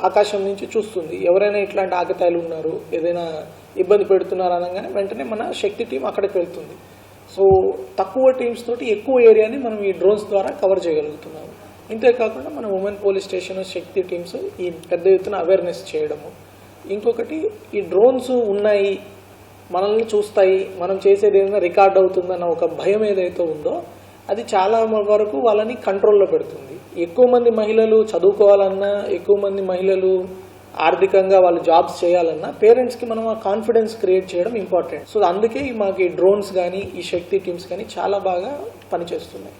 R: ఆకాశం నుంచి చూస్తుంది. ఎవరైనా ఇట్లాంటి ఆకతాయిలు ఉన్నారు, ఏదైనా ఇబ్బంది పెడుతున్నారు అనగానే వెంటనే మన శక్తి టీం అక్కడికి వెళ్తుంది. సో తక్కువ టీమ్స్ తోటి ఎక్కువ ఏరియాని మనం ఈ డ్రోన్స్ ద్వారా కవర్ చేయగలుగుతున్నాము. ఇంతేకాకుండా మన ఉమెన్ పోలీస్ స్టేషన్, శక్తి టీమ్స్ ఈ పెద్ద ఎత్తున అవేర్నెస్ చేయడము. ఇంకొకటి, ఈ డ్రోన్స్ ఉన్నాయి, మనల్ని చూస్తాయి, మనం చేసేది ఏదైనా రికార్డ్ అవుతుందన్న ఒక భయం ఏదైతే ఉందో అది చాలా వరకు వాళ్ళని కంట్రోల్లో పెడుతుంది. ఎక్కువ మంది మహిళలు చదువుకోవాలన్నా, ఎక్కువ మంది మహిళలు ఆర్థికంగా వాళ్ళు జాబ్స్ చేయాలన్నా పేరెంట్స్కి మనం ఆ కాన్ఫిడెన్స్ క్రియేట్ చేయడం ఇంపార్టెంట్. సో అందుకే మాకు ఈ డ్రోన్స్ కానీ, ఈ శక్తి టీమ్స్ కానీ చాలా బాగా పనిచేస్తున్నాయి.